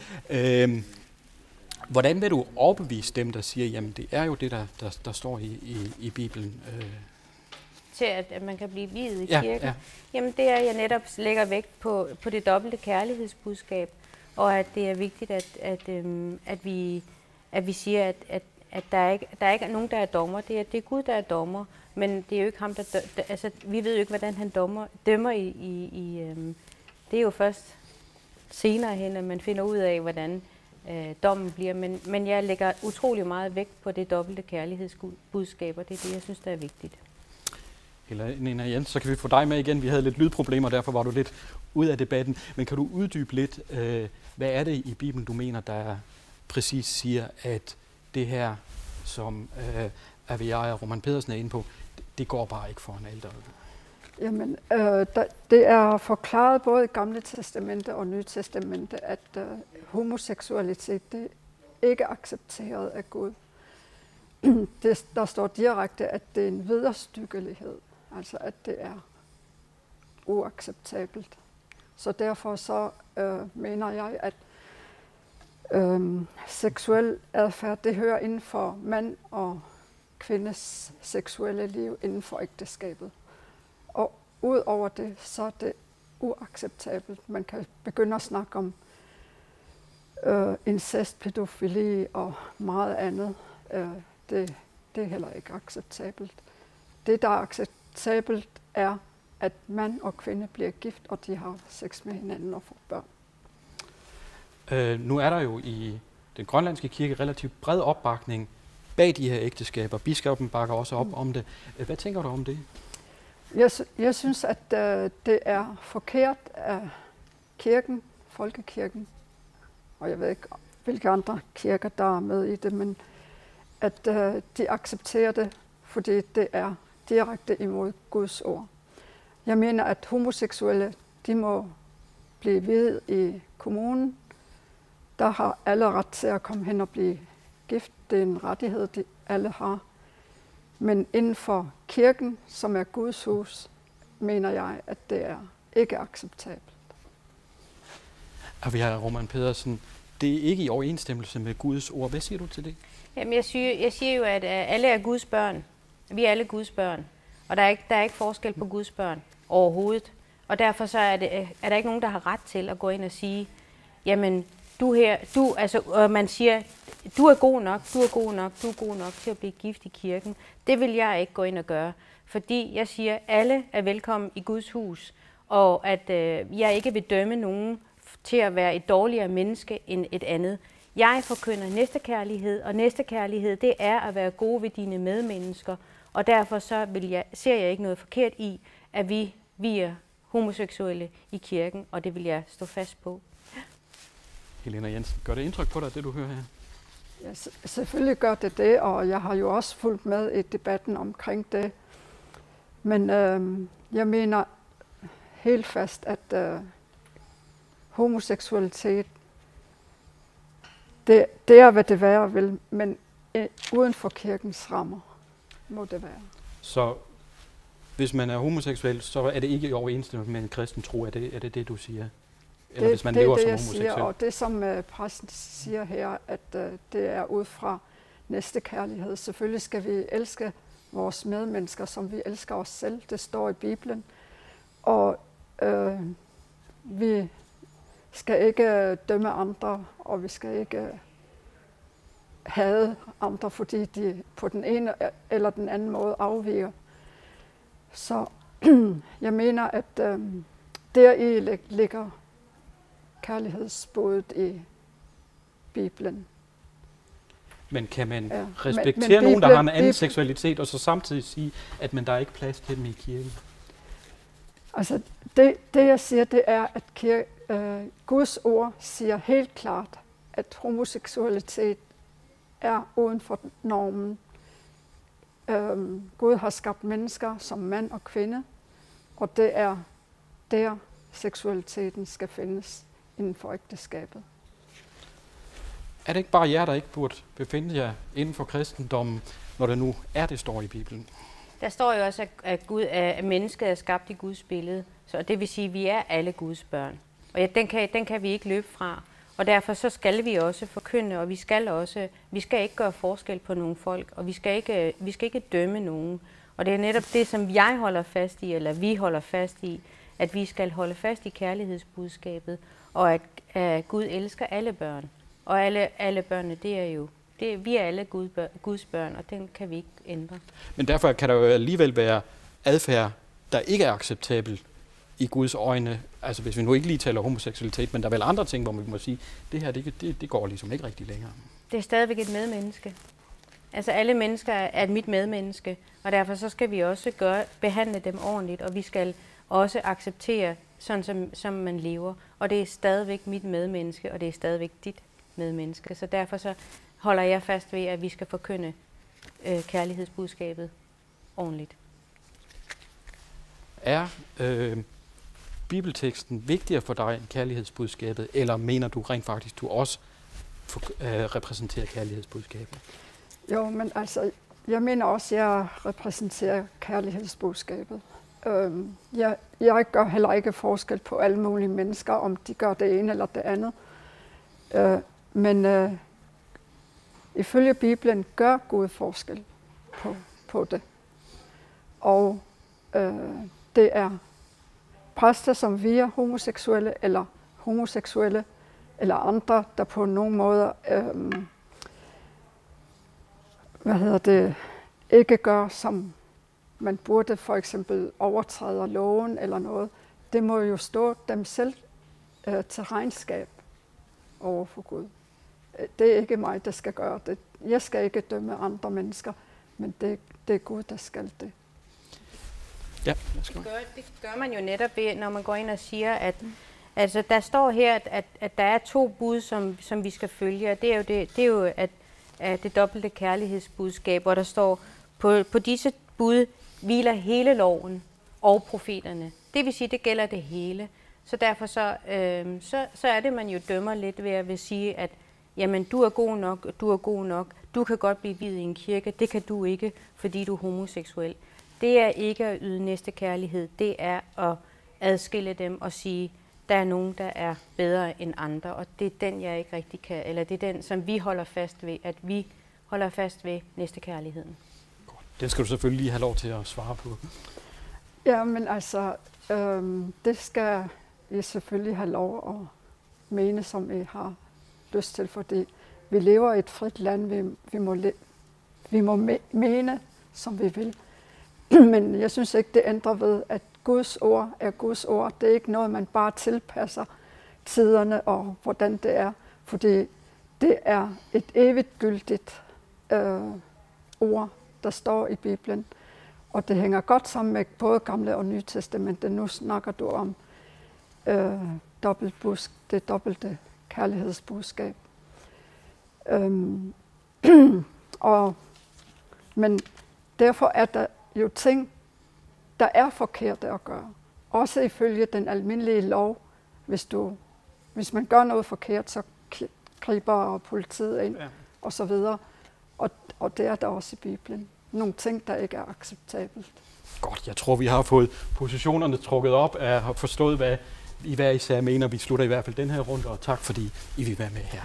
Hvordan vil du overbevise dem, der siger, jamen det er jo det, der står i Bibelen? Til at man kan blive viet i kirken? Ja. Jamen det er, jeg netop lægger vægt på det dobbelte kærlighedsbudskab, og at det er vigtigt, at vi siger, at der ikke er nogen, der er dommer. Det er Gud, der er dommer, men det er jo ikke ham, der vi ved jo ikke, hvordan han dømmer det er jo først senere hen, at man finder ud af, hvordan dommen bliver. Men jeg lægger utrolig meget vægt på det dobbelte kærlighedsbudskab, og det er det, jeg synes, der er vigtigt. Helena Jens, så kan vi få dig med igen. Vi havde lidt lydproblemer, derfor var du lidt ud af debatten. Men kan du uddybe lidt, hvad er det i Bibelen, du mener, der præcis siger, at det her, som Aviaja og Roman Pedersen er inde på, det går bare ikke foran alteret? Jamen, det er forklaret både i Gamle Testamente og Nye Testamente, at homoseksualitet det ikke er accepteret af Gud. Der står direkte, at det er en vederstyggelighed, altså at det er uacceptabelt. Så derfor så mener jeg, at seksuel adfærd, det hører inden for mand og kvindes seksuelle liv inden for ægteskabet. Og ud over det, så er det uacceptabelt. Man kan begynde at snakke om incest, pædofili og meget andet. Det er heller ikke acceptabelt. Det, der er acceptabelt, er, at mand og kvinde bliver gift, og de har sex med hinanden og får børn. Nu er der jo i den grønlandske kirke relativt bred opbakning bag de her ægteskaber. Biskoppen bakker også op om det. Hvad tænker du om det? Jeg synes, at det er forkert af kirken, folkekirken, og jeg ved ikke, hvilke andre kirker, der er med i det, men at de accepterer det, fordi det er direkte imod Guds ord. Jeg mener, at homoseksuelle, de må blive viet i kommunen. Der har alle ret til at komme hen og blive gift. Det er en rettighed, de alle har. Men inden for kirken, som er Guds hus, mener jeg, at det er ikke acceptabelt. Og vi har Roman Pedersen. Det er ikke i overensstemmelse med Guds ord. Hvad siger du til det? Jamen, jeg siger jo, at alle er Guds børn. Vi er alle Guds børn. Og der er ikke forskel på Guds børn overhovedet. Og derfor så er der ikke nogen, der har ret til at gå ind og sige, jamen, man siger, du er god nok til at blive gift i kirken. Det vil jeg ikke gå ind og gøre. Fordi jeg siger, at alle er velkommen i Guds hus. Og at jeg ikke vil dømme nogen til at være et dårligere menneske end et andet. Jeg forkynder næstekærlighed, og næstekærlighed, det er at være gode ved dine medmennesker. Og derfor så ser jeg ikke noget forkert i, at vi er homoseksuelle i kirken, og det vil jeg stå fast på. Helena Jensen, gør det indtryk på dig, det du hører her? Ja, selvfølgelig gør det, og jeg har jo også fulgt med i debatten omkring det. Men jeg mener helt fast, at homoseksualitet, det er, hvad det være vil, men uden for kirkens rammer må det være. Så hvis man er homoseksuel, så er det ikke i overensstemmelse med en kristen tro, er det du siger? Eller hvis man lever som homoseksuel? Siger, og det som præsten siger her, at det er ud fra næstekærlighed. Selvfølgelig skal vi elske vores medmennesker, som vi elsker os selv. Det står i Bibelen. Og vi skal ikke dømme andre, og vi skal ikke hade andre, fordi de på den ene eller den anden måde afviger. Så jeg mener, at deri ligger kærlighedsbuddet i Bibelen. Men kan man respektere nogen, der har en anden seksualitet, og så samtidig sige, at der er ikke plads til dem i kirken? Altså, det jeg siger, det er, at Guds ord siger helt klart, at homoseksualitet er uden for normen. Gud har skabt mennesker som mand og kvinde, og det er der seksualiteten skal findes inden for ægteskabet. Er det ikke bare jer, der ikke burde befinde jer inden for kristendommen, når det nu er, det står i Bibelen? Der står jo også, at mennesket er skabt i Guds billede. Så det vil sige, at vi er alle Guds børn. Og ja, den kan vi ikke løbe fra. Og derfor så skal vi også forkynde, og vi skal ikke gøre forskel på nogle folk, og vi skal ikke dømme nogen. Og det er netop det, som jeg holder fast i, eller vi holder fast i, at vi skal holde fast i kærlighedsbudskabet, og at Gud elsker alle børn. Og alle børnene, vi er alle Guds børn, og den kan vi ikke ændre. Men derfor kan der jo alligevel være adfærd, der ikke er acceptabel i Guds øjne. Altså hvis vi nu ikke lige taler homoseksualitet, men der er vel andre ting, hvor man må sige, det her, det går ligesom ikke rigtig længere. Det er stadigvæk et medmenneske. Altså alle mennesker er et mit medmenneske, og derfor så skal vi også behandle dem ordentligt, og vi skal også acceptere sådan, som man lever. Og det er stadigvæk mit medmenneske, og det er stadigvæk dit medmenneske. Så derfor så holder jeg fast ved, at vi skal forkynde kærlighedsbudskabet ordentligt. Er bibelteksten vigtigere for dig end kærlighedsbudskabet, eller mener du rent faktisk, du også repræsenterer kærlighedsbudskabet? Jo, men altså, jeg mener også, at jeg repræsenterer kærlighedsbudskabet. Jeg gør heller ikke forskel på alle mulige mennesker, om de gør det ene eller det andet. Men ifølge Bibelen gør Gud forskel på det. Og det er præster, som vi er homoseksuelle eller andre, der på nogen måde ikke gør, som man burde, for eksempel overtræder loven eller noget. Det må jo stå dem selv til regnskab over for Gud. Det er ikke mig, der skal gøre det. Jeg skal ikke dømme andre mennesker, men det er Gud, der skal det. Ja, det gør man jo netop ved, når man går ind og siger, at altså, der står her, at der er 2 bud, som vi skal følge, og det er jo at det dobbelte kærlighedsbudskab, hvor der står, på disse bud hviler hele loven og profeterne. Det vil sige, det gælder det hele. Så derfor så er det, man jo dømmer lidt ved at sige, at jamen, du er god nok, du kan godt blive viet i en kirke, det kan du ikke, fordi du er homoseksuel. Det er ikke at yde næstekærlighed, det er at adskille dem og sige, der er nogen, der er bedre end andre, og det er den, jeg ikke rigtig kan, eller det er den, som vi holder fast ved, at vi holder fast ved næstekærligheden. Den skal du selvfølgelig lige have lov til at svare på. Ja, men altså, det skal I selvfølgelig have lov at mene, som I har lyst til, fordi vi lever i et frit land, vi må mene, som vi vil. Men jeg synes ikke, det ændrer ved, at Guds ord er Guds ord. Det er ikke noget, man bare tilpasser tiderne og hvordan det er, fordi det er et evigt gyldigt ord, der står i Bibelen. Og det hænger godt sammen med både Gamle og Nye Testamente. Nu snakker du om det dobbelte kærlighedsbudskab. Men derfor er der jo ting, der er forkerte at gøre. Også ifølge den almindelige lov. Hvis man gør noget forkert, så griber politiet ind, og så videre. Og det er der også i Bibelen. Nogle ting, der ikke er acceptabelt. Godt, jeg tror, vi har fået positionerne trukket op, og har forstået, hvad I hver især mener. Vi slutter i hvert fald den her runde, og tak fordi I vil være med her.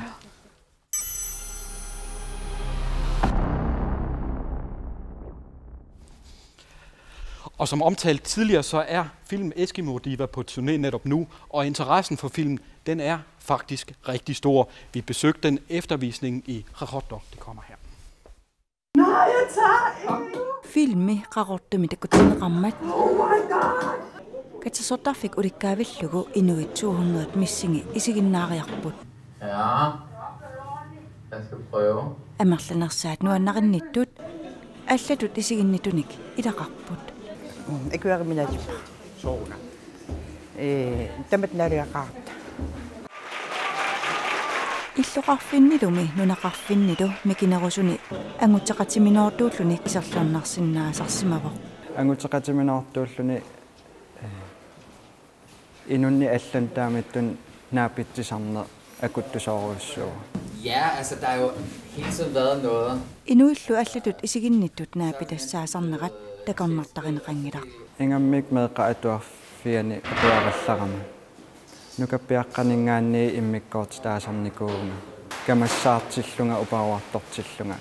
Og som omtalt tidligere, så er film Eskimo Diva på turné netop nu, og interessen for filmen, den er faktisk rigtig stor. Vi besøgte den eftervisning i Rarotto. Det kommer her. Filmi Rarotto, mitä kutsun rammat. Katso sotafik urikkaavillego inuit 200 missingi isiginnaariarput. Ja, jeg skal prøve. Amerlanersaat nuannarinnitut, allatut isiginnitunik idararput. Ikke minä souna. Tämmöt nariaqaarta. Illuqarfinnilumi nunaqarfinnilu mikinerusuni angutseqatiminortuulluni iserlernarsinnaasarsimavoq. Angutseqatiminortuulluni inunni allan taamittun naapitsisarner akuttusoruussuu. Ja, altså der er jo hele tiden været noget. Inuillu allatut isiginnittut naapitassaasernerat takornartarineqangilaq. Ingammik meeqqaatuarfiani atuarallarama. Nukapiaqqaningaanni immikkoortitaasarnikuuna. Kamassaartillunga upaaruartortillunga.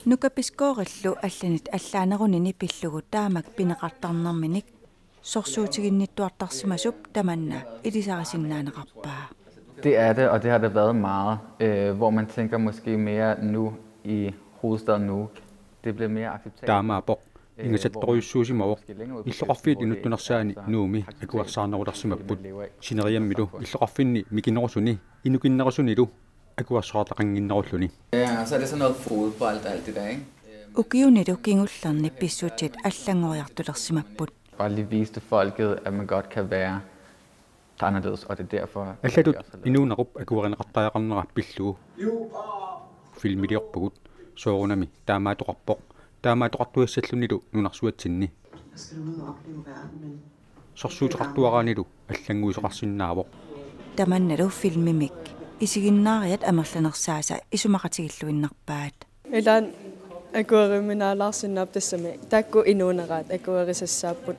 Nukapiskoorillu allanit allaanerunini pillugu taamak pineqartarnerminik sorsuutiginnittuartarsimasup tamanna ilisarisinnaanerappaa. Det er det, og det har det været meget, hvor man tænker måske mere nu i hovedstaden Nuuk. Det bliver mere acceptabelt. Taamaapok ingasattoruissuusimawoq illoqarfiit inuttunarsaani nuumi akuarsaanerularsimapput sineriammilu illoqarfinni mikinerusuni inukinnerusunilu akuarsaraataqanginnerulluni. Ja, så er det sådan noget fodbold og alt det der, ikke? Ukiunilu kingullerni pissuutit allangoriartulersimapput. Bare lige viste folket, at man godt kan være anderledes, og det er derfor... Allatut inuunarup akuarineqartaajarnera pillugu filmiliorpugut soorunami taamaatuqarpoq taamaatuqartuassallunilu nunarsuatsinni sorsuutiqartuaraanilu allanguisoqarsinnaavoq tamannalu filmimik isiginnaariat amerlanersaasa isumaqatigilluinnarpaat ilan akuariminaalаарsinnap tassami taakku inuuneraat akuarisassaaput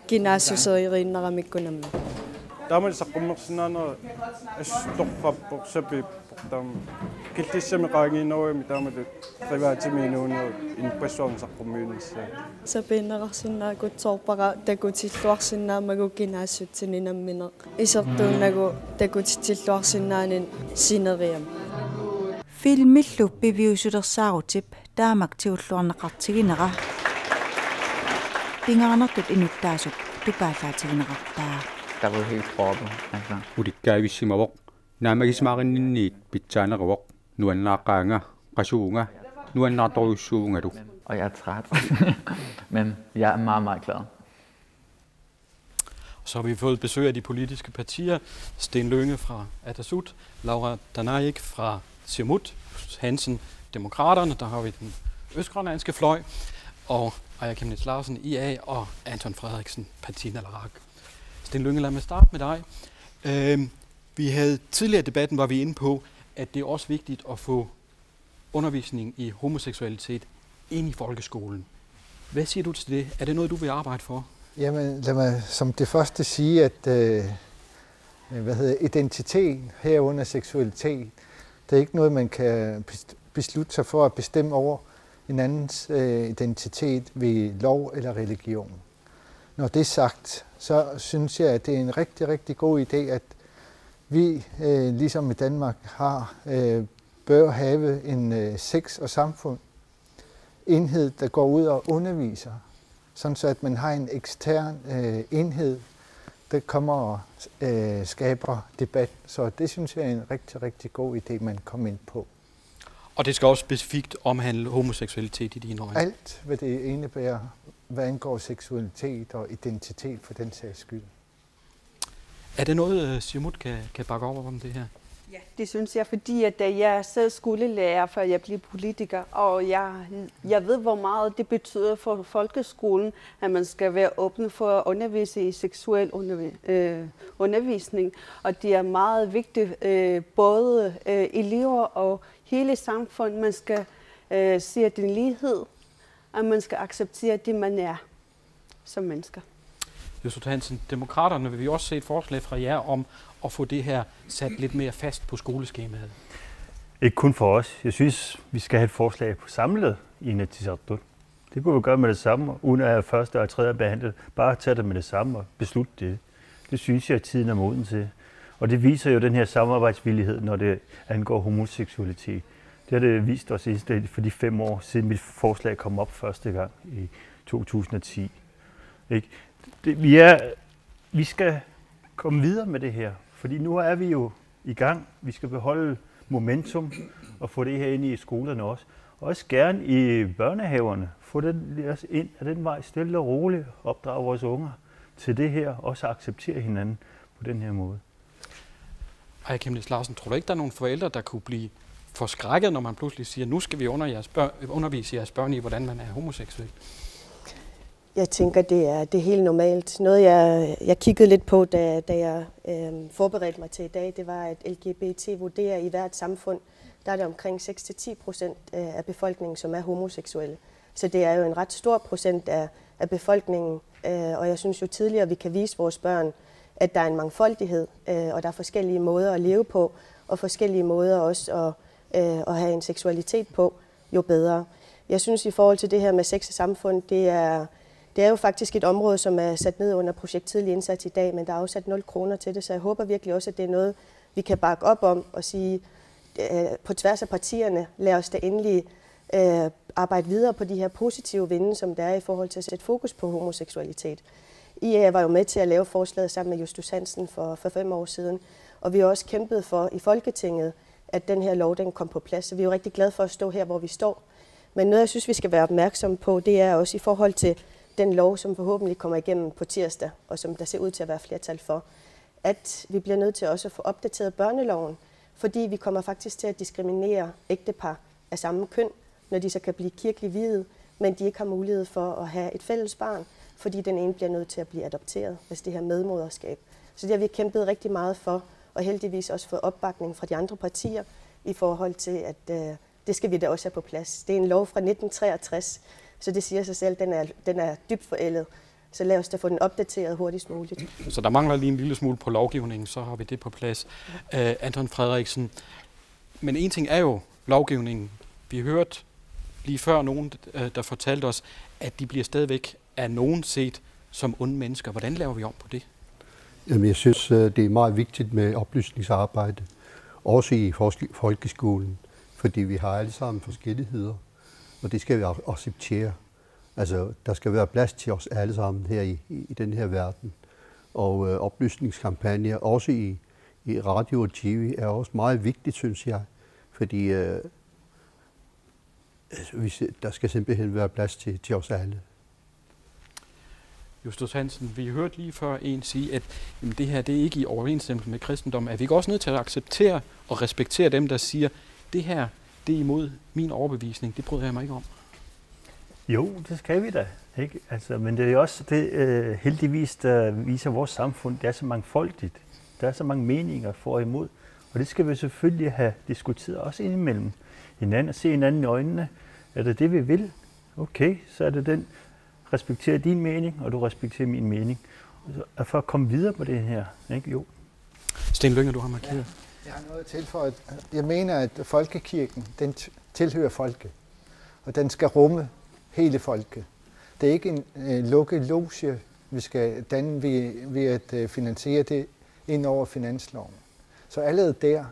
gymnasiuseriinneramikkunamma Damals saqqummersinnaanera astorqarpoq sapi tam killissami qaangiinnerumi taamalu privaatimiinuuneru inpassuarn saqqummiunissa sapiinneqarsinnaakut soorpaqa takutilluarsinnaamagu gymnasiutsininammine isertuunnagu takutitilluarsinnaanin sineriam filmillu piviusulersaarutip taamak tiulluarneqartiginera pingaarnertut inuttaasup tupaallaatiginerartaa Der var helt proppet, altså. Udikkaavissimavoq naamagismaarinninniit pitsaaneruvoq nuannaaqaanga qasuunga nuannaartoruissuungalu. Og jeg er træt, men jeg er meget, meget glad. Så har vi fået besøg af de politiske partier. Sten Lynge fra Atasut, Laura Danajik fra Siumut, Hansen Demokraterne, der har vi den østgrønlandske fløj, og Aaja Chemnitz Larsen, IA, og Anton Frederiksen, Partinalarak. Sten Lynge, lad mig starte med dig. Vi havde tidligere i debatten, var vi inde på, at det er også vigtigt at få undervisning i homoseksualitet ind i folkeskolen. Hvad siger du til det? Er det noget, du vil arbejde for? Jamen, lad mig som det første sige, at identitet herunder seksualitet, det er ikke noget, man kan beslutte sig for at bestemme over en andens identitet ved lov eller religion. Når det er sagt, så synes jeg, at det er en rigtig, rigtig god idé, at vi, ligesom i Danmark, bør have en sex- og samfund enhed, der går ud og underviser, sådan så at man har en ekstern enhed, der kommer og skaber debat. Så det synes jeg er en rigtig, rigtig god idé, man kommer ind på. Og det skal også specifikt omhandle homoseksualitet i dine øjne? Alt, hvad det indebærer, hvad angår seksualitet og identitet for den sags skyld. Er det noget, Siumut kan bakke op om det her? Ja, det synes jeg, fordi at jeg selv skolelærer, før jeg blev politiker, og jeg ved, hvor meget det betyder for folkeskolen, at man skal være åben for at undervise i seksuel undervisning. Og det er meget vigtigt, både elever og hele samfundet. Man skal se den lighed, og man skal acceptere det, man er som mennesker. Josef Hansen, Demokraterne vil vi også se et forslag fra jer om at få det her sat lidt mere fast på skoleskemaet. Ikke kun for os. Jeg synes, vi skal have et forslag på samlet i Inatsisartut. Det kunne vi gøre med det samme, uden at have første og tredje behandlet. Bare tage det med det samme og beslutte det. Det synes jeg, at tiden er moden til. Og det viser jo den her samarbejdsvillighed, når det angår homoseksualitet. Det har det vist os for de 5 år siden mit forslag kom op første gang i 2010. Ikke? Vi skal komme videre med det her, fordi nu er vi jo i gang. Vi skal beholde momentum og få det her ind i skolerne også. Også gerne i børnehaverne. Få det ind af den vej, stille og roligt, opdrage vores unger til det her, også acceptere hinanden på den her måde. Ej, Kim Larsen, tror du ikke, der er nogle forældre, der kunne blive forskrækket, når man pludselig siger, nu skal vi undervise jeres børn i, hvordan man er homoseksuel? Jeg tænker, det er helt normalt. Noget, jeg kiggede lidt på, da jeg forberedte mig til i dag, det var, at LGBT vurderer i hvert samfund, der er det omkring 6-10% af befolkningen, som er homoseksuelle. Så det er jo en ret stor procent af befolkningen, og jeg synes jo tidligere, vi kan vise vores børn, at der er en mangfoldighed, og der er forskellige måder at leve på, og forskellige måder også at have en seksualitet på, jo bedre. Jeg synes i forhold til det her med sex og samfund, det er jo faktisk et område, som er sat ned under projekt Tidlig Indsats i dag, men der er afsat 0 kroner til det, så jeg håber virkelig også, at det er noget, vi kan bakke op om og sige, på tværs af partierne, lad os da endelig arbejde videre på de her positive vinde, som der er i forhold til at sætte fokus på homoseksualitet. IA var jo med til at lave forslaget sammen med Justus Hansen for 5 år siden, og vi har også kæmpet for i Folketinget, at den her lov den kom på plads, så vi er jo rigtig glade for at stå her, hvor vi står. Men noget, jeg synes, vi skal være opmærksomme på, det er også i forhold til den lov, som forhåbentlig kommer igennem på tirsdag, og som der ser ud til at være flertal for, at vi bliver nødt til også at få opdateret børneloven, fordi vi kommer faktisk til at diskriminere ægtepar af samme køn, når de så kan blive kirkeligt viet, men de ikke har mulighed for at have et fælles barn, fordi den ene bliver nødt til at blive adopteret, hvis det her medmoderskab. Så det har vi kæmpet rigtig meget for, og heldigvis også fået opbakning fra de andre partier i forhold til, at det skal vi da også have på plads. Det er en lov fra 1963, så det siger sig selv, den er dybt forældet. Så lad os da få den opdateret hurtigst muligt. Så der mangler lige en lille smule på lovgivningen, så har vi det på plads. Anton Frederiksen, men en ting er jo lovgivningen. Vi hørte lige før nogen, der fortalte os, at de bliver stadigvæk af nogen set som onde mennesker. Hvordan laver vi om på det? Jamen, jeg synes, det er meget vigtigt med oplysningsarbejde, også i folkeskolen, fordi vi har alle sammen forskelligheder, og det skal vi acceptere. Altså, der skal være plads til os alle sammen her i den her verden. Og oplysningskampagner, også i radio og tv, er også meget vigtigt, synes jeg, fordi der skal simpelthen være plads til os alle. Justus Hansen, vi hørte lige før en sige, at jamen, det her det er ikke i overensstemmelse med kristendom. Er vi ikke også nødt til at acceptere og respektere dem, der siger, det her det er imod min overbevisning, det bryder jeg mig ikke om? Jo, det skal vi da. Ikke? Altså, men det er også det, heldigvis, der viser vores samfund, det er så mangfoldigt. Der er så mange meninger for og imod. Og det skal vi selvfølgelig have diskuteret også indimellem hinanden og se hinanden i øjnene. Er det det, vi vil? Okay, så er det den. Respektere din mening, og du respekterer min mening. Og for at komme videre på det her, ikke? Jo. Sten Lynge, du har markeret. Ja, jeg har noget tilføjet. Jeg mener, at folkekirken, den tilhører folket. Og den skal rumme hele folket. Det er ikke en lukket loge, vi skal danne ved at finansiere det ind over finansloven. Så allerede der,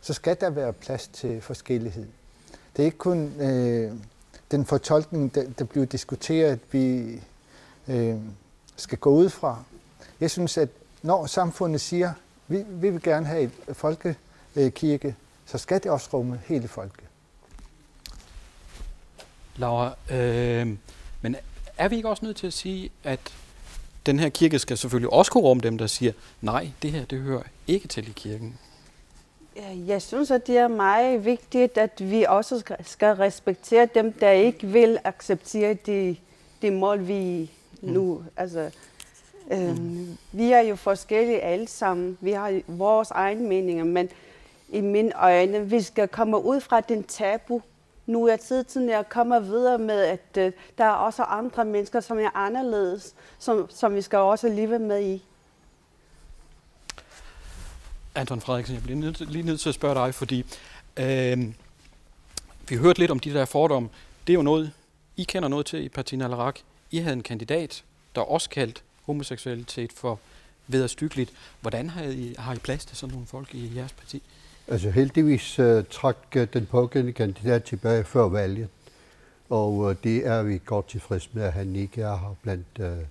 så skal der være plads til forskellighed. Det er ikke kun den fortolkning, der bliver diskuteret, vi skal gå ud fra. Jeg synes, at når samfundet siger, vi vil gerne have et folkekirke, så skal det også rumme hele folket. Laura, men er vi ikke også nødt til at sige, at den her kirke skal selvfølgelig også kunne rumme dem, der siger, nej, det her det hører ikke til i kirken? Jeg synes, at det er meget vigtigt, at vi også skal respektere dem, der ikke vil acceptere de mål, vi nu... Altså, vi er jo forskellige alle sammen. Vi har vores egne meninger, men i mine øjne, vi skal komme ud fra den tabu. Nu er tiden, jeg kommer videre med, at der er også andre mennesker, som er anderledes, som vi skal også leve med i. Anton Frederiksen, jeg bliver lige nødt til at spørge dig, fordi vi hørte lidt om de der fordomme. Det er jo noget, I kender noget til i Parti Naleraq. I havde en kandidat, der også kaldt homoseksualitet for vederstyggeligt. Hvordan har I plads til sådan nogle folk i jeres parti? Altså heldigvis trak den pågældende kandidat tilbage før valget, og det er vi godt tilfreds med, at han ikke er her blandt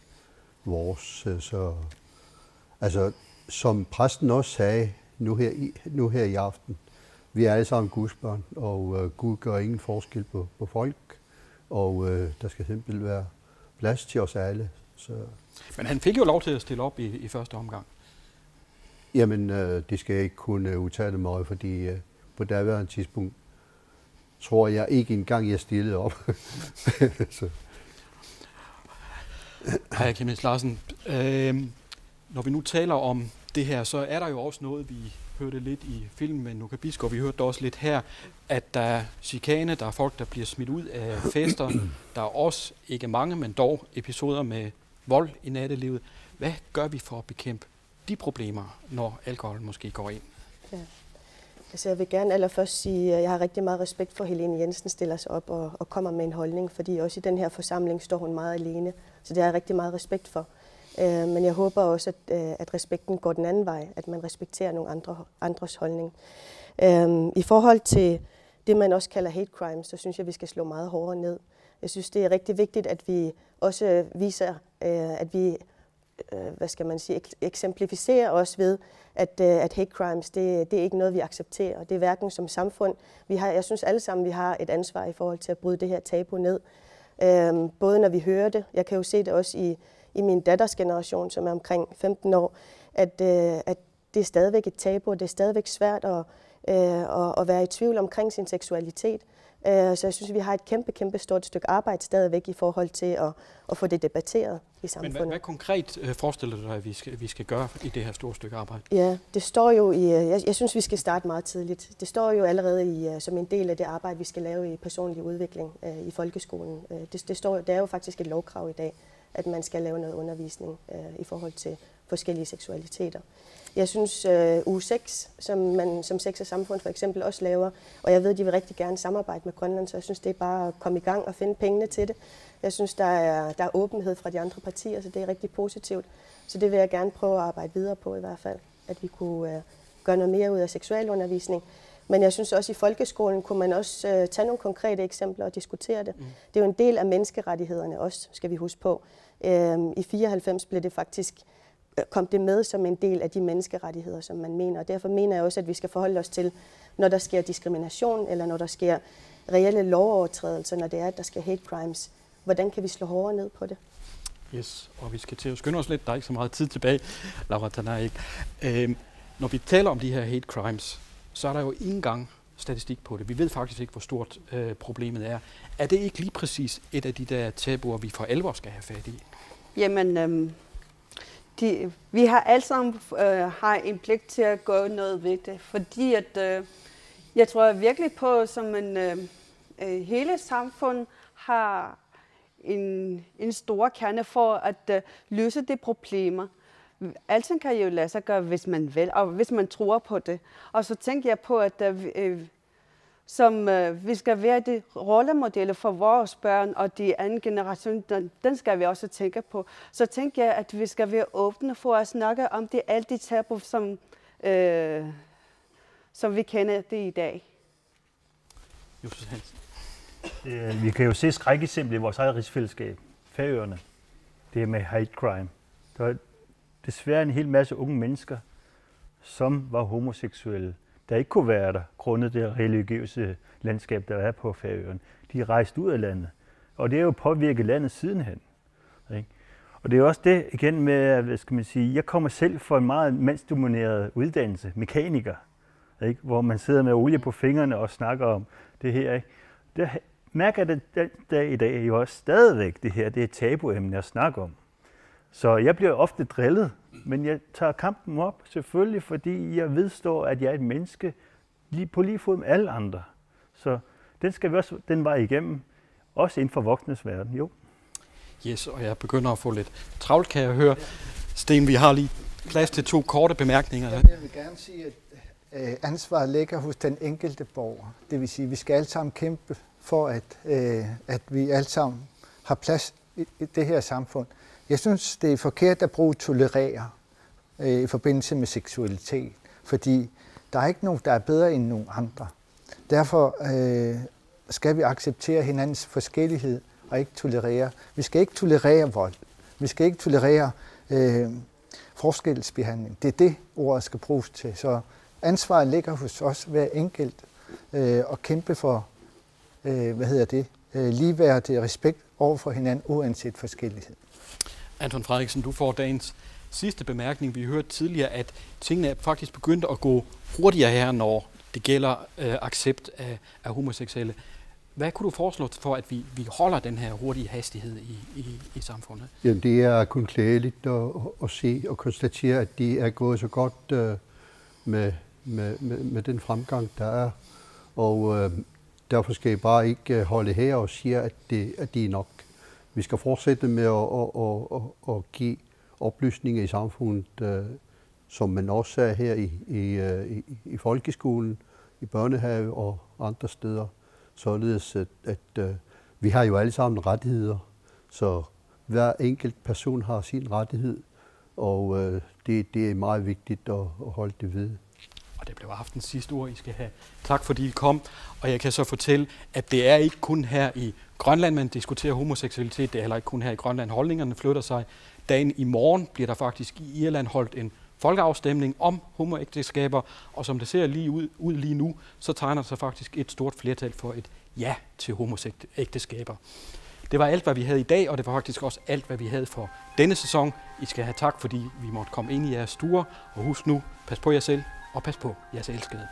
vores. Så, altså, som præsten også sagde nu her i aften, vi er alle sammen Guds børn, og Gud gør ingen forskel på folk, og der skal simpelthen være plads til os alle. Så. Men han fik jo lov til at stille op i første omgang. Jamen, det skal jeg ikke kunne udtale mig, fordi på daværende tidspunkt tror jeg ikke engang, jeg stillede op. Hej, Kenneth Larsen. Når vi nu taler om det her, så er der jo også noget, vi hørte lidt i filmen med Nuka Bisgaard, vi hørte det også lidt her, at der er chikane, der er folk, der bliver smidt ud af fester. Der er også, ikke mange, men dog episoder med vold i nattelivet. Hvad gør vi for at bekæmpe de problemer, når alkohol måske går ind? Ja. Altså jeg vil gerne allerførst sige, at jeg har rigtig meget respekt for, at Helene Jensen stiller sig op og kommer med en holdning, fordi også i den her forsamling står hun meget alene. Så det har jeg rigtig meget respekt for. Men jeg håber også, at respekten går den anden vej, at man respekterer nogle andres holdning. I forhold til det, man også kalder hate crimes, så synes jeg, vi skal slå meget hårdere ned. Jeg synes, det er rigtig vigtigt, at vi også viser, at vi eksemplificerer os ved, at hate crimes, det er ikke noget, vi accepterer. Det er hverken som samfund. Jeg synes alle sammen, vi har et ansvar i forhold til at bryde det her tabu ned. Både når vi hører det, jeg kan jo se det også i min datters generation, som er omkring 15 år, at det er stadigvæk et tabu, og det er stadigvæk svært at være i tvivl omkring sin seksualitet. Så jeg synes, vi har et kæmpe stort stykke arbejde stadigvæk i forhold til at få det debatteret i samfundet. Men hvad konkret forestiller du dig, at vi skal gøre i det her store stykke arbejde? Ja, det står jo i, jeg synes, vi skal starte meget tidligt. Det står jo allerede som en del af det arbejde, vi skal lave i personlig udvikling i folkeskolen. Det er jo faktisk et lovkrav i dag, at man skal lave noget undervisning i forhold til forskellige seksualiteter. Jeg synes uge 6, som man som Sex og Samfund for eksempel også laver, og jeg ved, de vil rigtig gerne samarbejde med Grønland, så jeg synes, det er bare at komme i gang og finde pengene til det. Jeg synes, der er åbenhed fra de andre partier, så det er rigtig positivt. Så det vil jeg gerne prøve at arbejde videre på i hvert fald, at vi kunne gøre noget mere ud af seksualundervisning. Men jeg synes også, i folkeskolen kunne man også tage nogle konkrete eksempler og diskutere det. Det er jo en del af menneskerettighederne også, skal vi huske på. I 94 blev det faktisk kom det med som en del af de menneskerettigheder, som man mener. Og derfor mener jeg også, at vi skal forholde os til, når der sker diskrimination, eller når der sker reelle lovovertrædelser, når det er, at der sker hate crimes. Hvordan kan vi slå hårdere ned på det? Yes, og vi skal til at skynde os lidt. Der er ikke så meget tid tilbage, Laura Tanaik. Når vi taler om de her hate crimes, så er der jo ikke engang statistik på det. Vi ved faktisk ikke, hvor stort problemet er. Er det ikke lige præcis et af de der tabuer, vi for alvor skal have fat i? Jamen, vi har alle sammen har en pligt til at gøre noget ved det, fordi at, jeg tror virkelig på, som hele samfund har en stor kerne for at løse de problemer. Alting kan jo lade sig gøre, hvis man vil, og hvis man tror på det. Og så tænker jeg på, at vi skal være de rollemodeller for vores børn, og de anden generation, den skal vi også tænke på. Så tænker jeg, at vi skal være åbne for at snakke om det, alle de tabu, som vi kender det i dag. Justus Hansen. Vi kan jo se skrækeksempler i vores eget rigsfællesskab. Færøerne. Det med hate crime. Der var desværre en hel masse unge mennesker, som var homoseksuelle, der ikke kunne være der, grundet det religiøse landskab, der er på Færøerne. De er rejst ud af landet, og det er jo påvirket landet sidenhen. Ikke? Og det er også det igen med, hvad skal man sige, jeg kommer selv fra en meget mandsdomineret uddannelse, mekaniker, ikke? Hvor man sidder med olie på fingrene og snakker om det her. Ikke? Det mærker jeg den dag i dag jo også stadigvæk, det her, det er et tabuemne at snakke om. Så jeg bliver ofte drillet, men jeg tager kampen op, selvfølgelig, fordi jeg vedstår, at jeg er et menneske på lige fod med alle andre. Så den skal vi også den vej igennem, også inden for voksnes verden, jo. Yes, og jeg begynder at få lidt travlt, kan jeg høre. Sten, vi har lige plads til 2 korte bemærkninger. Jeg vil gerne sige, at ansvaret ligger hos den enkelte borger. Det vil sige, at vi skal alle sammen kæmpe for, at vi alle sammen har plads i det her samfund. Jeg synes, det er forkert at bruge tolerere i forbindelse med seksualitet, fordi der er ikke nogen, der er bedre end nogen andre. Derfor skal vi acceptere hinandens forskellighed og ikke tolerere. Vi skal ikke tolerere vold. Vi skal ikke tolerere forskelsbehandling. Det er det, ordet skal bruges til. Så ansvaret ligger hos os hver enkelt og kæmpe for ligeværdig respekt over for hinanden, uanset forskellighed. Anton Frederiksen, du får dagens sidste bemærkning. Vi hørte tidligere, at tingene er faktisk begyndt at gå hurtigere her, når det gælder accept af homoseksuelle. Hvad kunne du foreslå for, at vi holder den her hurtige hastighed i samfundet? Jamen, det er kun klædeligt at se og konstatere, at de er gået så godt med den fremgang, der er. Og derfor skal jeg bare ikke holde her og sige, at det er nok. Vi skal fortsætte med at give oplysninger i samfundet, som man også er her i folkeskolen, i børnehave og andre steder. Således at vi har jo alle sammen rettigheder, så hver enkelt person har sin rettighed, og det er meget vigtigt at holde det ved. Og det blev aftens sidste ord, I skal have. Tak fordi I kom, og jeg kan så fortælle, at det er ikke kun her i Grønland, man diskuterer homoseksualitet, det er heller ikke kun her i Grønland, holdningerne flytter sig. Dagen i morgen bliver der faktisk i Irland holdt en folkeafstemning om homoægteskaber, og som det ser ud lige nu, så tegner der sig faktisk et stort flertal for et ja til homoægteskaber. Det var alt, hvad vi havde i dag, og det var faktisk også alt, hvad vi havde for denne sæson. I skal have tak, fordi vi måtte komme ind i jeres stuer, og husk nu, pas på jer selv og pas på jeres elskede.